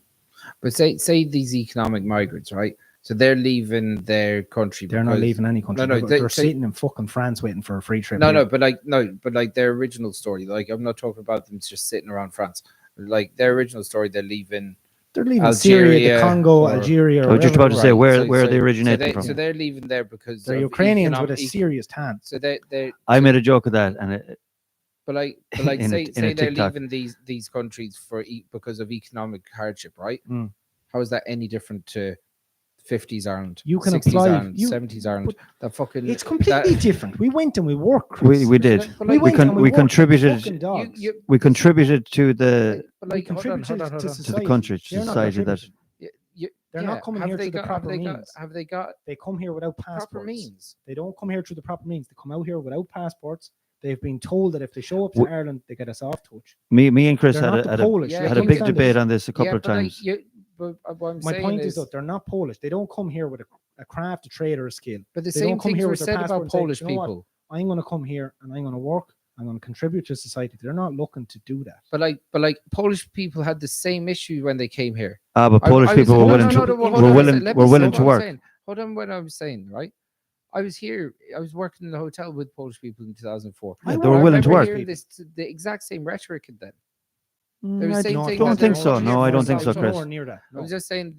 But say these economic migrants, right? So they're leaving their country. They're not because- leaving any country. No, they're so- sitting in fucking France waiting for a free trip. No, here. but like their original story. Like I'm not talking about them just sitting around France. Like their original story, they're leaving. They're leaving Syria, Algeria, the Congo, or- Algeria. I was just wherever about to they say were. where they originated so from. they're leaving there because They're of Ukrainians with a economic- serious tan. So they I made a joke of that, and but like in say a they're TikTok. leaving these countries because of economic hardship, right? Mm. How is that any different to 50s Ireland? You can 60s apply- Ireland, you- 70s Ireland. That fucking It's completely that- different. We went and we worked. Chris. we did. But We like, went and we worked like contributed- fucking dogs. We contributed to the but We like hold on, contributed hold on, to hold on. society. country, to They're not society that contributing. They're not coming here through the proper means. Have they got They come here without passports. proper means? They don't come here through the proper means. They come out here without passports. They've been told that if they show up to W- Ireland, they get a soft touch. me and Chris They're not the had Polish. Yeah, You a big understand debate this? on this a couple of but like, times. but what I'm My saying point is that they're not Polish. They don't come here with a craft, a trade, or a skill. but the they same don't come things here were with their said passport about and say, Polish "You know what? people. I'm going to come here and I'm going to work. I'm going to contribute to society. They're not looking to do that. But like Polish people had the same issue when they came here. But Polish I was- people were no, willing no, no, to no, hold were on a willing second. Let were me say willing what to I'm work. saying. Hold on, what I was saying, right? I was here. I was working in the hotel with Polish people in 2004. Yeah, I they were work willing to remember work. hearing the exact same rhetoric then. There was I same No, thing don't that think they so. were No, I don't think so, South Chris. Nowhere near that. I No. was just saying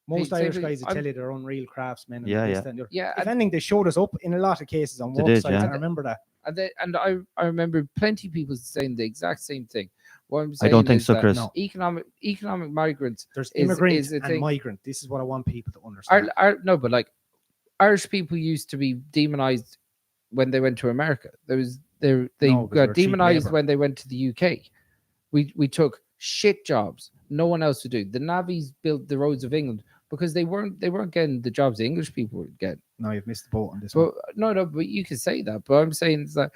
Most same Irish thing- guys will I'm- tell you they're unreal craftsmen. And Yeah, this, yeah. that, and the other. Yeah, If anything, they showed us up in a lot of cases on They work did, sites. yeah. I remember that. and I remember plenty of people saying the exact same thing. What I'm I saying don't think is so, that Chris. No. economic migrants There's is immigrant a and thing. migrant. This is what I want people to understand. No, but like Irish people used to be demonized when they went to America. They No, 'cause got they were cheap demonized labour. when they went to the UK. We took shit jobs. No one else would do. The navvies built the roads of England because they weren't getting the jobs the English people were getting. No, you've missed the boat on this one. But no, but you can say that. But I'm saying is that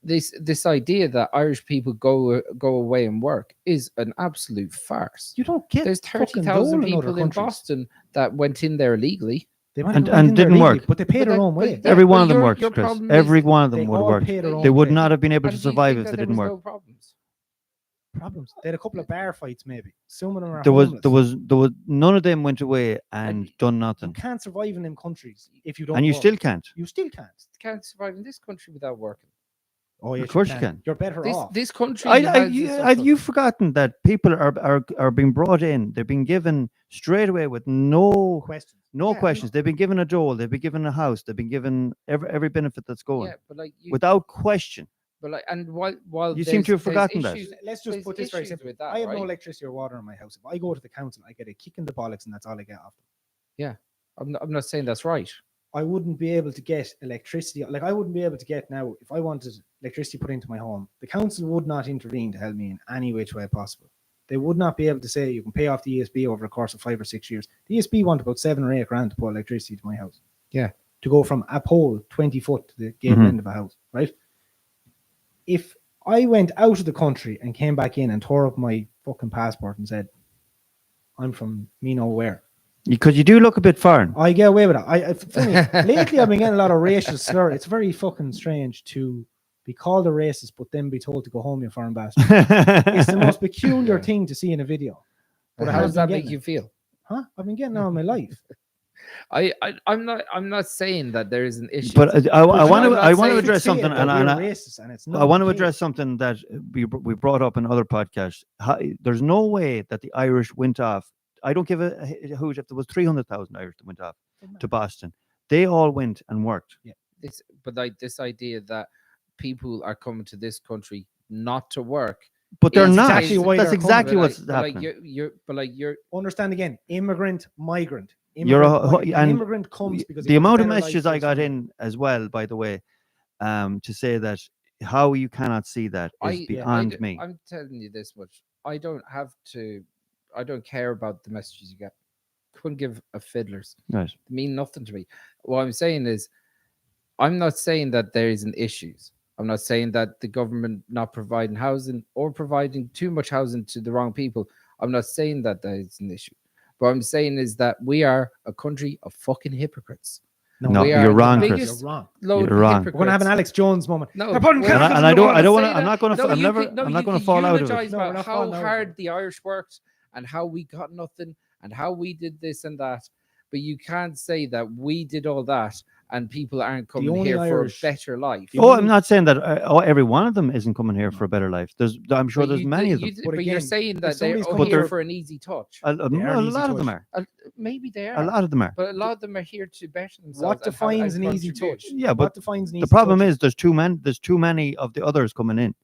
this idea that Irish people go away and work is an absolute farce. You don't get There's fucking 30,000 dole in other people in countries. Boston that went in there illegally. They might And- have went and in there didn't legally, work. but they pay But their that- own but way. yeah, Every one but of them your worked, Chris. problem Every is one of them they would have all worked. pay their own They would way. not have been able And to do you survive think if that they there didn't was work. no problems? Problems. They had a couple of bar fights, maybe. Some of them are There was homeless. none of them went away and done You nothing, can't survive in them countries if you don't. and you work. still can't. You still can't. Can't survive in this country without working. Oh, yes, Of course you can. You're better This off. this country. Have you forgotten that people are being brought in? They're being given straight away with no Questions. Yeah, I questions. They've been given a dole. They've been given a house. They've been given every benefit that's going Yeah, but like without question. but like, and while You seem to have there's forgotten that. issues- Let's just there's put this very issues simply. with that, I have no right? electricity or water in my house. If I go to the council, I get a kick in the bollocks, and that's all I get off them. I'm not saying that's right. I wouldn't be able to get electricity. Like I wouldn't be able to get now if I wanted electricity put into my home. The council would not intervene to help me in any which way possible. They would not be able to say you can pay off the ESB over a course of 5 or 6 years. The ESB want about 7 or 8 grand to put electricity to my house. Yeah. To go from a pole 20 foot to the gate Mhm. end of a house, right? If I went out of the country and came back in and tore up my fucking passport and said, I'm from me nowhere, Because you do look a bit foreign. I get away with it. Funny, lately I've been getting a lot of racial slur. It's very fucking strange to be called a racist, but then be told to go home, you foreign bastard. It's the most peculiar thing to see in a video. But I How have does been that make getting you it. feel? Huh? I've been getting it all my life. I'm not saying that there is an issue. But I I'm want to not I want to saying address Say it, something, that and we're I, racist, and it's I not want to okay. address something that we brought up in other podcasts. There's no way that the Irish went off. I don't give a hoot if there was 300,000 Irish that went off to Boston. They all went and worked. This idea that people are coming to this country not to work. But they're It's not. exactly why That's they're exactly but what's like, but happening. like you're Understand again, immigrant, migrant. You're a Immigrant, ho- migrant. An and immigrant comes because he The wants a amount of better life messages for I his got family. in as well, by the way, to say that how you cannot see that is beyond me. I'm telling you this much. I don't care about the messages you get. Couldn't give a fiddler's. Right. They mean nothing to me. What I'm saying is, I'm not saying that there isn't issues. I'm not saying that the government not providing housing or providing too much housing to the wrong people. I'm not saying that is an issue. What I'm saying is that we are a country of fucking hypocrites. No, we are you're the wrong, Chris. biggest You're wrong. load You're of wrong. We're gonna have an hypocrites. Alex Jones moment. No, They're putting well, cameras And in I the don't- wall. I don't wanna wanna- say I'm not gonna- that. I'm you never- can- no, I'm you not gonna can fall out of it. eulogize No, we're about not how falling out of it. hard the Irish worked and how we got nothing and how we did this and that. but you can't say that we did all that and people aren't coming only here Irish- for a better life. the Oh, only- I'm not saying that every one of them isn't coming here for a better life. I'm sure But there's you many did- of them. you did- But but you're again, saying if that they're somebody's all coming here here- for an easy touch. A They are an easy lot of them touch. are. Maybe they A are. lot of them are. But a lot of them are here to better themselves. What and have- defines and an easy contribute. touch? Yeah, but what defines an The easy problem touch? is there's too many of the others coming in.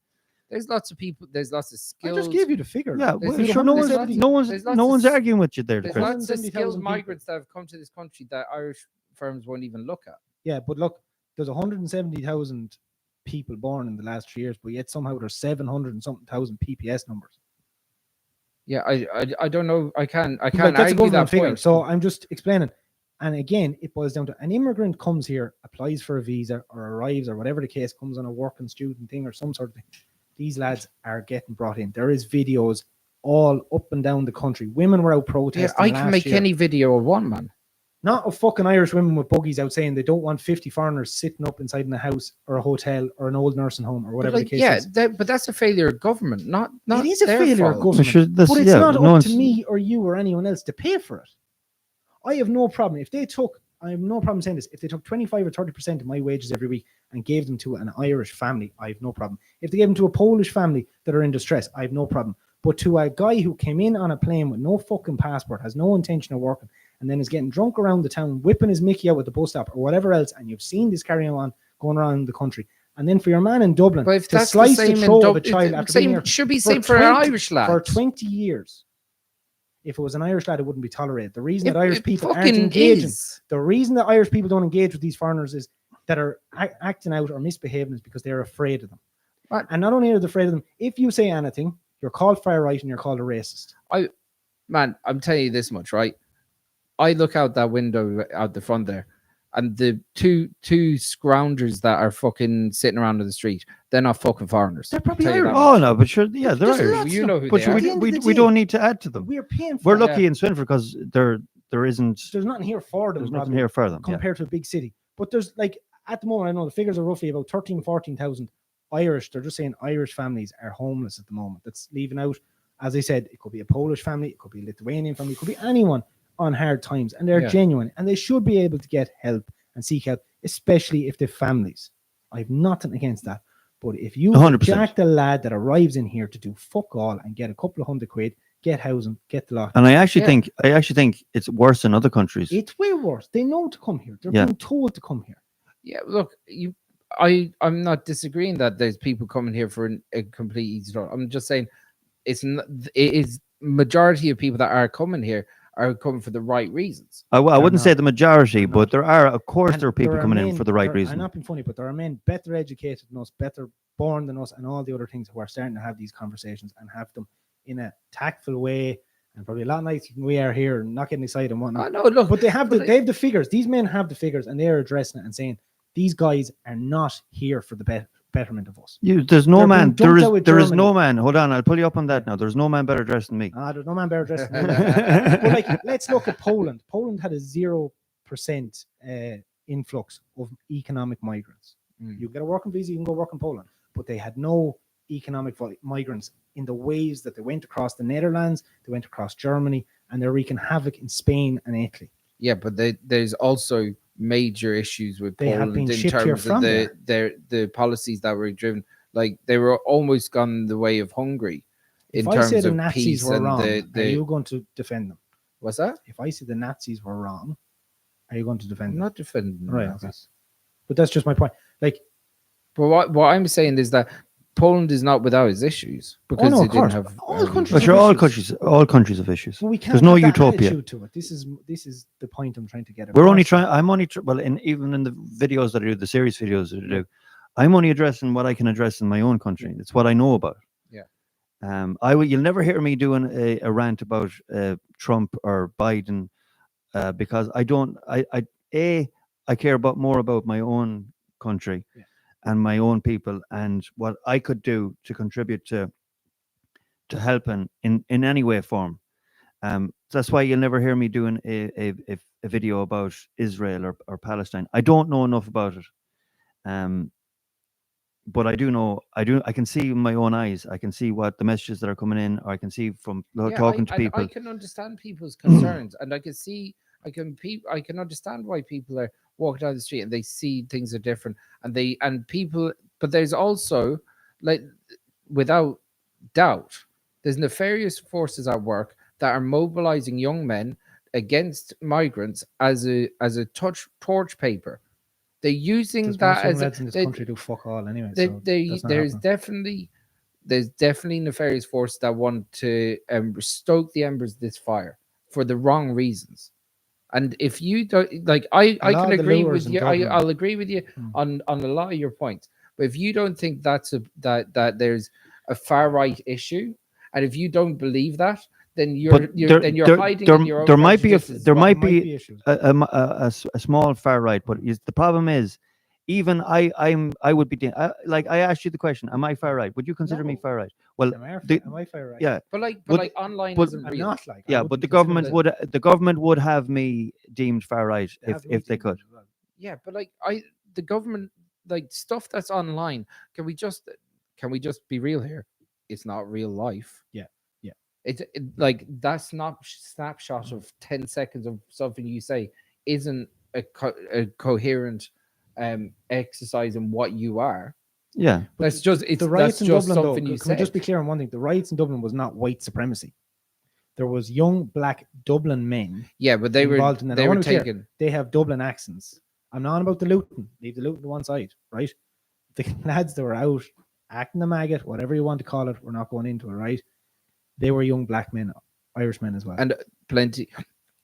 There's lots of people. There's lots of I skills. just gave you the figure. Yeah, There's well, sure, lots- there's lots no of one's s- arguing with you there, There's Chris. lots of 170,000 skilled people. migrants that have come to this country that Irish firms won't even look at. Yeah, but look, there's 170,000 people born in the last 3 years, but yet somehow there's 700 and something thousand PPS numbers. Yeah, I don't know. I can't Like, argue that's a government that figure. point. So I'm just explaining. And again, it boils down to an immigrant comes here, applies for a visa or arrives or whatever the case, comes on a working student thing or some sort of thing. These lads are getting brought in. There is videos all up and down the country. Women were out Yeah, protesting. I can last make year. any video of one man. Not of fucking Irish women with buggies out saying they don't want 50 foreigners sitting up inside in a house or a hotel or an old nursing home or whatever But the case yeah, is. but that's a failure of government, not It is a their failure of fault. government. Sure, But it's yeah, not no up one's- to me or you or anyone else to pay for it. I have no problem. If they took, I have no problem saying this, if they took 25 or 30% of my wages every week and gave them to an Irish family, I have no problem. If they gave them to a Polish family that are in distress, I have no problem. But to a guy who came in on a plane with no fucking passport, has no intention of working, and then is getting drunk around the town, whipping his Mickey out at the bus stop or whatever else, and you've seen this carrying on going around the country, and then for your man in Dublin But if to that's slice the the same in throat of a Dublin, child after being here should be same for an 20 Irish lad. for 20 years. If it was an Irish lad, it wouldn't be tolerated. The reason that Irish It people aren't fucking engaging, is. the reason that Irish people don't engage with these foreigners is that are acting out or misbehaving is because they're afraid of them. Right. And not only are they afraid of them, if you say anything, you're called far right and you're called a racist. Man, I'm telling you this much, right? I look out that window out the front there, and the two scroungers that are fucking sitting around in the street, they're not fucking foreigners. They're probably Tell you that Irish. much. Oh no, but sure, yeah, they're There's Irish. lots You of know them. who But they are. At the end of the we day, don't need to add to them. We're paying for We're it. lucky in Swinford because there isn't. There's nothing here for them. There's nothing probably, here for them. Yeah. compared to a big city. But there's like at the moment, I know the figures are roughly about 13, 14,000 Irish. They're just saying Irish families are homeless at the moment. That's leaving out, as I said, it could be a Polish family, it could be a Lithuanian family, it could be anyone on hard times, and they're Yeah. genuine, and they should be able to get help and seek help, especially if they're families. I have nothing against that. But if you 100%. jack the lad that arrives in here to do fuck all and get a couple of £100, get housing, get the lot, And I actually Yeah. think it's worse in other countries. it's way worse. They know to come here. They're Yeah. being told to come here. Yeah, look, I'm not disagreeing that there's people coming here for a complete easy door. I'm just saying it is majority of people that are coming here are coming for the right reasons. I wouldn't not. say the majority, They're but there are, of course, And there are people there are coming in men- for the right I'm reason. not being funny, but there are men better educated than us, better born than us, and all the other things who are starting to have these conversations and have them in a tactful way, and probably a lot nicer than we are here, and not getting excited and whatnot. I know, look, But they have but they have the figures. These men have the figures, and they are addressing it and saying these guys are not here for the betterment of us. There's no They're man. being dumped out with There is no Germany. man. Hold on, I'll pull you up on that now. There's no man better dressed than me. There's no man better dressed than me. But like, let's look at Poland. Poland had a 0% influx of economic migrants. Mm. You get a working visa, you can go work in Poland. But they had no economic migrants in the waves that they went across the Netherlands, they went across Germany, and they're wreaking havoc in Spain and Italy. yeah, but there's also major issues with They have Poland been in shipped here terms from of the policies that were driven. Like they were almost gone the way of Hungary in If I terms say the of Nazis peace were and wrong, the are you going to defend them? what's that? If I say the Nazis were wrong, are you going to defend I'm them? not defending the Right, Nazis. But that's just my point. Like, But what I'm saying is that Poland is not without its issues because no, they of didn't course. have All countries But have sure, issues. all countries have issues. well, we can't There's no have that utopia. attitude to it. This is the point I'm trying to get at. We're only trying. I'm only well, even in the videos that I do, the series videos that I do, I'm only addressing what I can address in my own country. It's what I know about. Yeah. You'll never hear me doing a rant about Trump or Biden because I don't. I care more about my own country and my own people and what I could do to contribute to helping in any way form. That's why you'll never hear me doing a video about Israel or Palestine. I don't know enough about it. But I do know, I can see with my own eyes. I can see what the messages that are coming in, or I can see from talking to people. I can understand people's concerns, and I can see I can understand why people are walking down the street and they see things are different, and people. But there's also, like, without doubt, there's nefarious forces at work that are mobilizing young men against migrants as a torch paper. They're using There's that most young as lads in this they, country do fuck all anyway. they, So they, that's not there's happening. definitely nefarious forces that want to stoke the embers of this fire for the wrong reasons. And if you don't like, I A lot can of the agree lures with in you. Dublin- I'll agree with you Hmm. on a lot of your points. But if you don't think that there's a far right issue, and if you don't believe that, then you're hiding in your own there might be prejudices as there well. might There be issues. a small far right, but the problem is, even I would be like, I asked you the question, am I far right? Would you consider me No. far right? Well, Am I fair right? yeah, But Would- online but- isn't I'm real. not like. I yeah, wouldn't but the consider government myself- would have me deemed far right they have me if they deemed could. as well. Yeah, but the government, like, stuff that's online, can we just be real here? It's not real life. Yeah, yeah. Like, that snapshot of 10 seconds of something you say isn't a coherent exercise in what you are. Yeah, That's just The that's riots in just Dublin, though, something you can we just said. be clear on one thing? The riots in Dublin was not white supremacy. There was young black Dublin men Yeah, but they were involved in that. I they were wanna be clear. taken. They have Dublin accents. I'm not on about the looting. Leave the looting to one side, right? The lads that were out acting the maggot, whatever you want to call it, we're not going into it, right? They were young black men, Irish men as well. And plenty.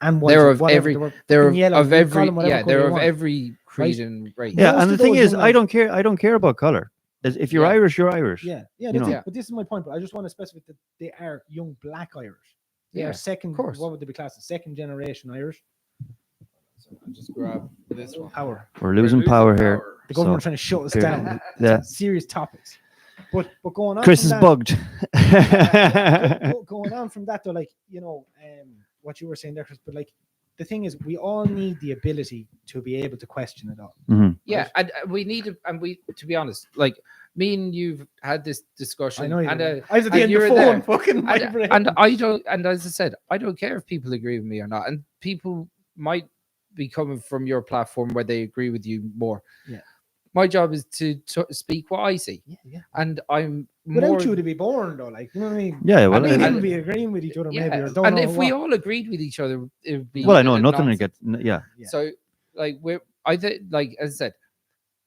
And They're whites, of whatever, every they were they're fucking yellow. of You call every them whatever yeah, colour they're you of want. every creed and race. yeah. Most And the of thing those is, young I don't care. I don't care about color. If you're Yeah. Irish, you're Irish. Yeah, yeah, You that's know. it. But this is my point. But I just want to specify that they are young black Irish. They Yeah, are second. course. What would they be classed as? Second generation Irish. So I'll just grab this one. Power. We're losing power here. The government So, trying to shut us here- down. yeah. Serious topics. But going on. Chris from is that, bugged. Going on from that though, like, you know, what you were saying there, Chris. But like, the thing is, we all need the ability to be able to question it all. Mhm. Yeah, and we need to, and we, to be honest, like, me and you've had this discussion. I know you. and did. I was at the and end you of the were phone, there. fucking vibrating. and I don't, and as I said, I don't care if people agree with me or not, and people might be coming from your platform where they agree with you more. Yeah. My job is to speak what I see, yeah. and I'm Without more. you to be born though, like, you know what I mean? Yeah, well, I mean, and- we'll be agreeing with each other, Yeah, maybe, or don't and know if we what. all agreed with each other, it would be. well, I know nothing to nonsense. get. Yeah, Yeah. So, like, I think, like, as I said,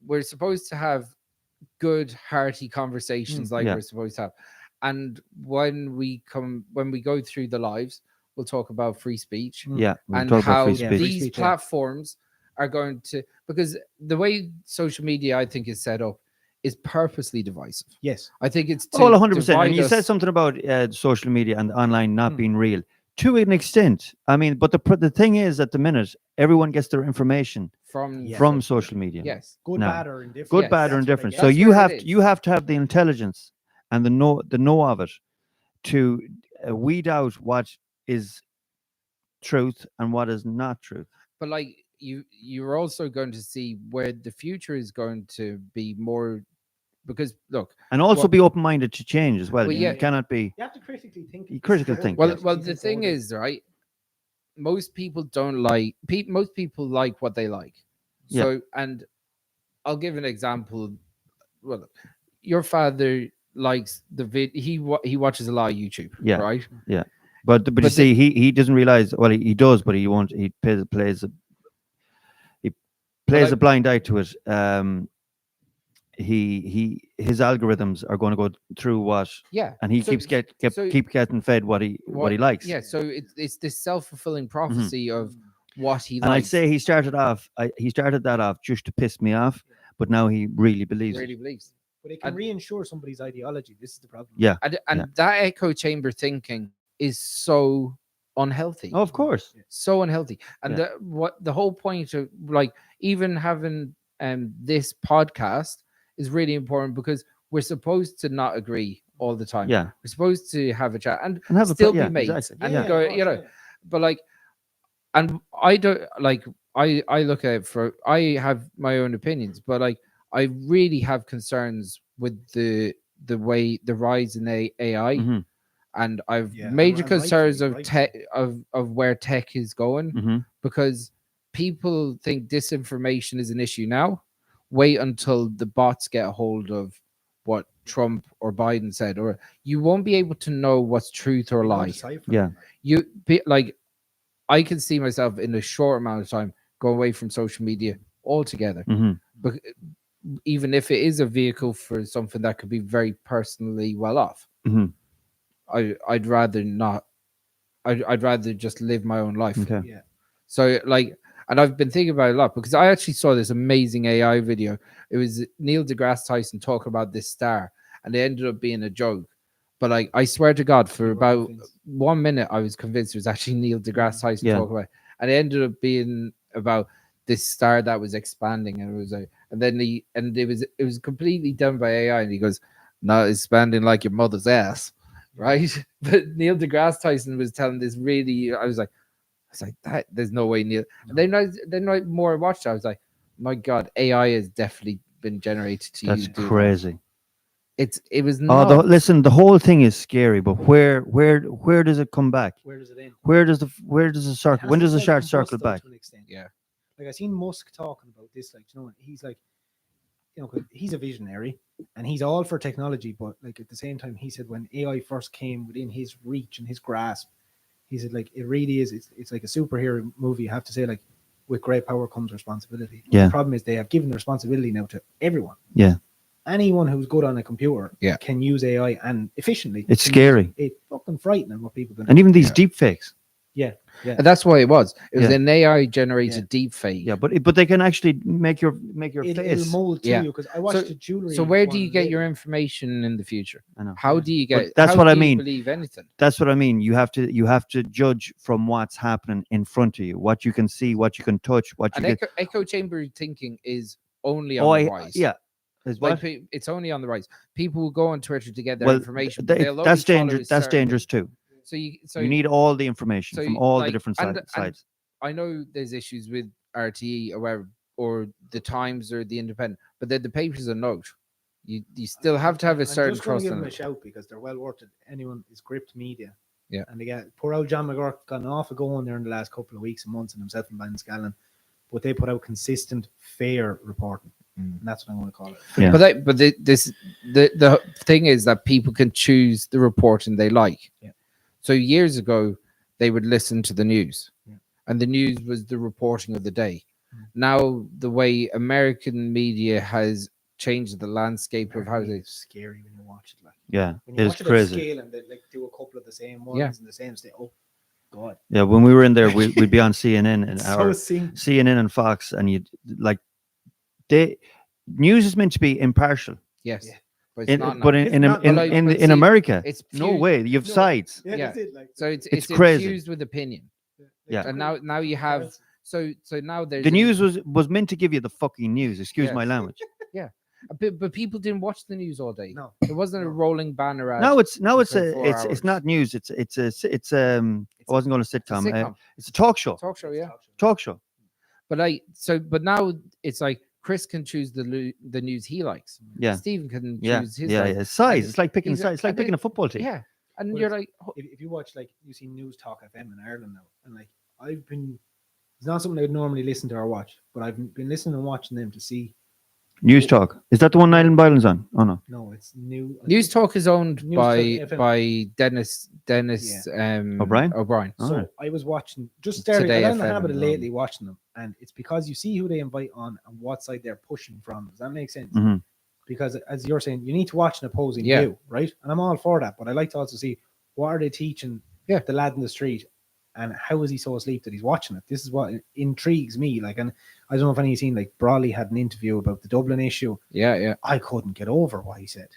we're supposed to have good, hearty conversations, like Yeah. we're supposed to have. And when we go through the lives, we'll talk about free speech yeah. We'll and talk about how free Yeah, speech. free these speech, yeah. platforms are going to, because the way social media, I think, is set up is purposely divisive. Yes. I think it's to Oh, 100%. And divide you said us. something about social media and online not Hmm. being real to an extent. I mean, but the thing is, at the minute, everyone gets their information from Yeah. from social media. yes, Good, No. bad, or indifferent. Good, Yes, bad, or That's what I indifferent. get. So That's you where it have is. you have to have the intelligence and the know of it to weed out what is truth and what is not truth. but like, you're also going to see where the future is going to be more, because look, And also Well- be open-minded to change as well. Well, You yeah. cannot be. You have to critically think. You critical think, well, yes. well, the thing is, right, most people don't like most people like what they like. Yeah. So, and I'll give an example. Well, your father likes he watches a lot of YouTube, Yeah. right? But you But see, he doesn't realize. Well, he does, but he won't. He plays I- a blind eye to it. His algorithms are going to go through what, Yeah, and he So- so- keep getting fed what he likes. Yeah, so it's this self-fulfilling prophecy of what he And I'd likes. say he started that off just to piss me off, but now he really believes really it. believes. But it can and- reinsure somebody's ideology. This is the problem. Yeah. And Yeah. that echo chamber thinking is so unhealthy. Oh, of course. So unhealthy. And Yeah. the whole point of, like, even having this podcast is really important, because we're supposed to not agree all the time. Yeah. We're supposed to have a chat and And have still yeah, be mates exactly. and Yeah. go, of course, but like, and I don't like, I look at it I have my own opinions, but like, I really have concerns with the rise in AI Mhm. and I've Yeah, major and concerns of rightfully. tech of where tech is going, Mhm. because people think disinformation is an issue now. Wait until the bots get a hold of what Trump or Biden said, or you won't be able to know what's truth or You can't lie. decipher Yeah. them, like. You be like, I can see myself in a short amount of time go away from social media altogether. Mhm. But even if it is a vehicle for something that could be very personally well off, Mhm. I'd rather not. I'd rather just live my own life. Okay. Yeah. So like, and I've been thinking about it a lot because I actually saw this amazing AI video. It was Neil deGrasse Tyson talking about this star, and it ended up being a joke. But like, I swear to God, for You were about convinced. 1 minute, I was convinced it was actually Neil deGrasse Tyson Yeah. talking about it. And it ended up being about this star that was expanding, and it was like, and then it was completely done by AI, and he goes, "No, it's expanding like your mother's ass." Right? But Neil deGrasse Tyson was telling this really, I was like that. There's no way Neil. And then I more I watched it, I was like, my God, AI has definitely been generated to That's you. Do that. crazy. It was Oh, not. listen, the whole thing is scary, but where does it come back? Where does it end? Where does the It circle? has When to does the shark self-combust, circle though, back? to an extent. Yeah. Like I seen Musk talking about this, like, you know, he's like, you know, 'cause he's a visionary and he's all for technology, but like at the same time, he said when AI first came within his reach and his grasp, he said like it really is. It's like a superhero movie. You have to say like, with great power comes responsibility. Yeah. The problem is they have given the responsibility now to everyone. Yeah. Anyone who's good on a computer Yeah. can use AI and efficiently. It's can scary. use It's fucking frightening what people can do. And even these Yeah. deep fakes. Yeah. And that's what it was. It was Yeah. an AI generated Yeah. deep fake. Yeah, but they can actually make your It'll face. mold to Yeah. you because I watched a jewelry. So where do you one get your lately. information in the future? I know. How Yeah. do you But get? that's how what I do you mean. Believe anything? That's what I mean. You have to judge from what's happening in front of you, what you can see, what you can touch, what you And can. echo chamber thinking is only Oh, on the rise. yeah. Is Like what? it's only on the rise. People will go on Twitter to get their Well, information. But they'll only that's follow dangerous. a That's certain- dangerous too. So You need all the information so from you- all the like, different and sides. I know there's issues with RTE or whatever, or the Times or the Independent, but the papers are note. You still have to have a certain I'm just going to trust give in them a it. shout because they're well worth it. Anyone is gripped media. Yeah. And they get poor old John McGurk got an awful going there in the last couple of weeks and months, and himself and Banniscallan. But they put out consistent, fair reporting. Mm. And that's what I'm going to call it. Yeah. The thing is that people can choose the reporting they like. Yeah. So years ago, they would listen to the news, Yeah. and the news was the reporting of the day. Mm. Now the way American media has changed the landscape of how they. It's scary when you watch it. Like Yeah, when you it's watch it at crazy. scale and they like do a couple of the same ones Yeah. in the same state. Oh God. Yeah, when we were in there, we'd be on CNN and It's our so synced. CNN and Fox, and you like news is meant to be impartial. Yes. Yeah. But it's not. But now. It's not, but like- but in see, America, it's no fused- way. You have No. sides. Yeah, Yeah. that's it. Like So it's crazy. infused with opinion. Yeah. And now you have so now there's The news was meant to give you the fucking news. Excuse Yes. my language. but people didn't watch the news all day. No. It wasn't a No. rolling banner ad. Now it's for it's 24 it's hours. not news. It's I wasn't going to It's a sitcom. sitcom. It's a talk show. Talk show, yeah. Talk show. But now it's like Chris can choose the news he likes. Yeah. Stephen can Yeah. choose his Yeah. likes. Yeah. Size. And It's like picking he's a- size. It's like and picking then- a football team. Yeah. And Well, you're like, if you watch like you see News Talk FM in Ireland now, and like I've been, it's not something I'd normally listen to or watch, but I've been listening and watching them to see. News talk. Is that the one Island Byland's on? Oh no. No, it's new. News Talk is owned News by Talk FM. by Dennis O'Brien? O'Brien. So Alright. I was watching, just starting. Today I got in the FM habit of as well. lately watching them, and it's because you see who they invite on and what side they're pushing from. Does that make sense? Mhm. Because as you're saying, you need to watch an opposing Yeah. view, right? And I'm all for that, but I like to also see what are they teaching Yeah. the lad in the street, and how is he so asleep that he's watching it? This is what intrigues me. Like, and I don't know if any of you seen, like Brawley had an interview about the Dublin issue. Yeah. I couldn't get over what he said.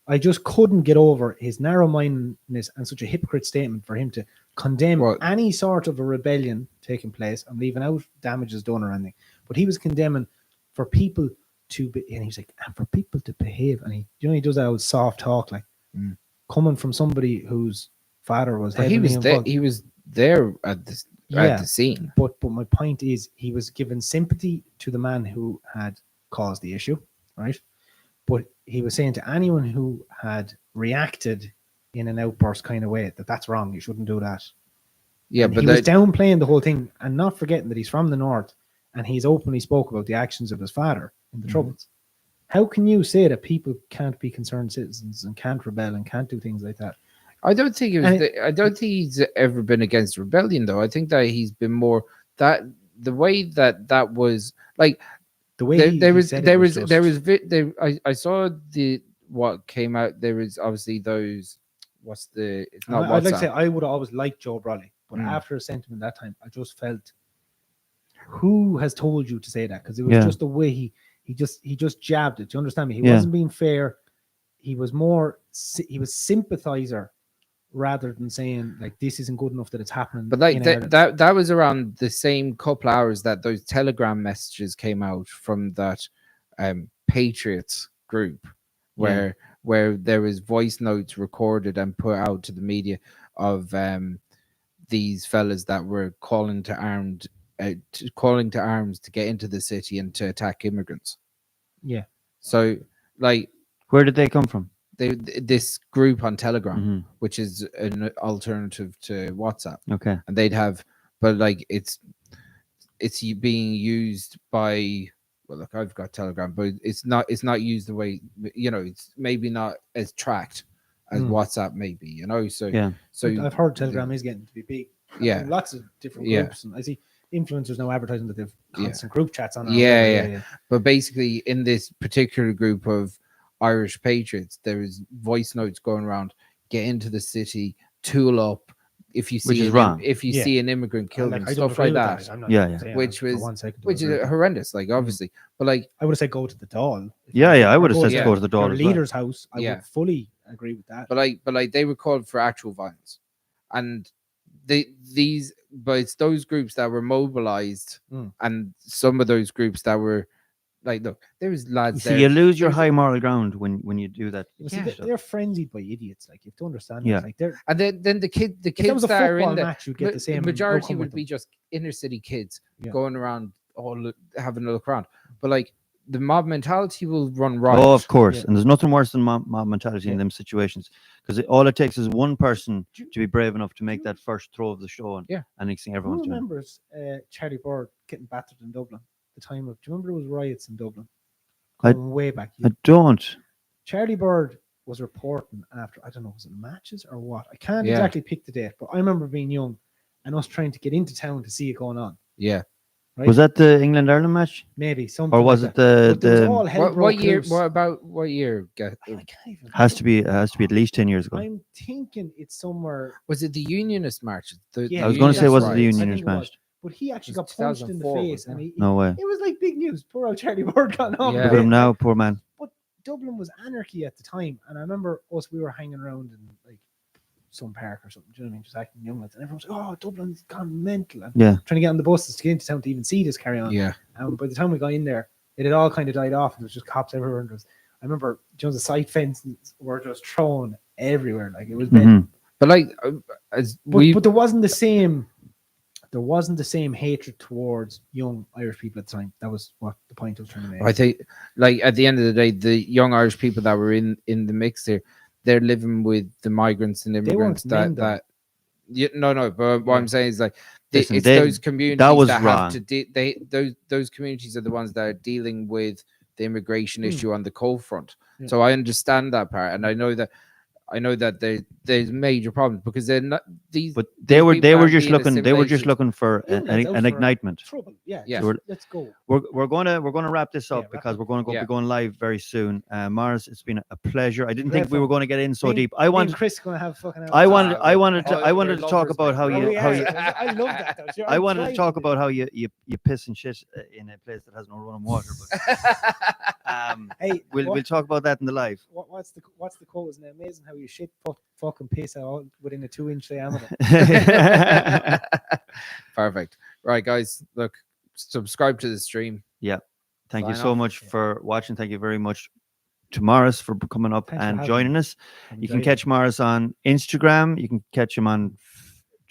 I just couldn't get over his narrow-mindedness and such a hypocrite statement for him to condemn Well- any sort of a rebellion taking place. I'm leaving out damages done or anything, but he was condemning for people to be, and he's like, and for people to behave, and he does that with soft talk, like coming from somebody whose father was But he heavily was there. involved. He was there at the scene. But my point is, he was given sympathy to the man who had caused the issue, right? But he was saying to anyone who had reacted in an outburst kind of way that that's wrong. You shouldn't do that. Yeah, And but he was downplaying the whole thing and not forgetting that he's from the north and he's openly spoke about the actions of his father in the Troubles. How can you say that people can't be concerned citizens and can't rebel and can't do things like that? I don't think I don't think he's ever been against rebellion, though. I think that he's been more that the way that was like The way I saw what came out. There was obviously those. What's the? It's not I'd like to WhatsApp. say I would have always liked Joe Brolly, but after a sentiment that time, I just felt, who has told you to say that? Because it was just the way he just jabbed it. Do you understand me? He wasn't being fair. He was sympathizer rather than saying like this isn't good enough that it's happening. But like that was around the same couple hours that those Telegram messages came out from that Patriots group where there was voice notes recorded and put out to the media of these fellas that were calling to arms to get into the city and to attack immigrants. Yeah. So like, where did they come from? This group on Telegram, which is an alternative to WhatsApp. Okay. And they'd have, but like it's being used by, well, look, I've got Telegram, but it's not used the way, it's maybe not as tracked as WhatsApp maybe, so so I've heard Telegram is getting to be big. Yeah. Lots of different groups, and I see influencers now advertising that they've constant group chats on. Yeah. But basically, in this particular group of Irish patriots, there is voice notes going around: get into the city, tool up. If you see see an immigrant killed and stuff like that, which is horrendous. Like obviously, but like I would have said go to the Dáil. I would have said go to the Dáil. Your leader's house. I would fully agree with that. But like they were called for actual violence, and but it's those groups that were mobilized, and some of those groups that were like, look, there's lads. You lose your high moral ground when you do that. They're frenzied by idiots. Like you have to understand. Yeah. Like they're and then the kids that are in the match, you'd get the same majority would be just inner city kids going around, having a look around. But like the mob mentality will run riot. Oh, of course, and there's nothing worse than mob mentality in them situations, because all it takes is one person to be brave enough to make that first throw of the show, and next thing everyone's doing. Who remembers Charlie Bird getting battered in Dublin? The time of, do you remember there was riots in Dublin? Way back. I don't. Charlie Bird was reporting after, I don't know, was it matches or what? I can't exactly pick the date, but I remember being young and us trying to get into town to see it going on. Yeah. Right? Was that the England-Ireland match? Maybe something. Or was like it the what year? What year? I can't even. Has to be at least 10 years ago. I'm thinking it's somewhere. Was it the Unionist march? I was going to say, was it the Unionist match? But he actually got punched in the face, and no way. It was like big news. Poor old Charlie Bird got off. Look at him now, poor man. But Dublin was anarchy at the time, and I remember we were hanging around in like some park or something. Do you know what I mean? Just acting young lads, and everyone was like, "Oh, Dublin's gone mental!" And trying to get on the buses to get into town to even see this carry on. Yeah. And by the time we got in there, it had all kind of died off, and there was just cops everywhere. And I remember, the side fences were just thrown everywhere, like it was bad. But like, but there wasn't the same. There wasn't the same hatred towards young Irish people at the time. That was what the point I was trying to make. I think, like, at the end of the day, the young Irish people that were in the mix there, they're living with the migrants and immigrants But what I'm saying is like, those communities that have to those communities are the ones that are dealing with the immigration issue on the cold front. Yeah. So I understand that part, and I know that there's major problems because they're not these. But they were just looking for an ignitement. Trouble. Yeah. So let's go. We're gonna wrap this up because we're going to be going live very soon. Maurice, it's been a pleasure. I didn't think we were going to get in so deep. Chris going to have fucking. I wanted to talk about how you. I love that. Though. I wanted to talk about how you piss and shit in a place that has no running water. But hey, we'll talk about that in the live. What's the quote? Isn't it amazing how you shit fucking piss out within a 2-inch diameter? Perfect. Right, guys. Look, subscribe to the stream. Yeah. Thank you so much for watching. Thank you very much to Maurice for coming up and joining us. You can catch Maurice on Instagram. You can catch him on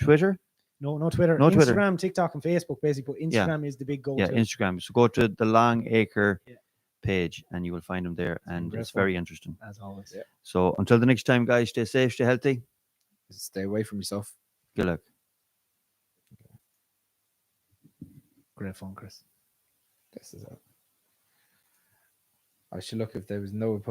Twitter. No Twitter. No Twitter. Instagram, TikTok, and Facebook, basically. But Instagram is the big go-to. Yeah, Instagram. So go to the Long Acre page, and you will find them there, and great it's fun. very interesting. As always. Yeah. So until the next time, guys, stay safe, stay healthy. Stay away from yourself. Good luck. Great fun, Chris. This is it. I should look if there was no opposing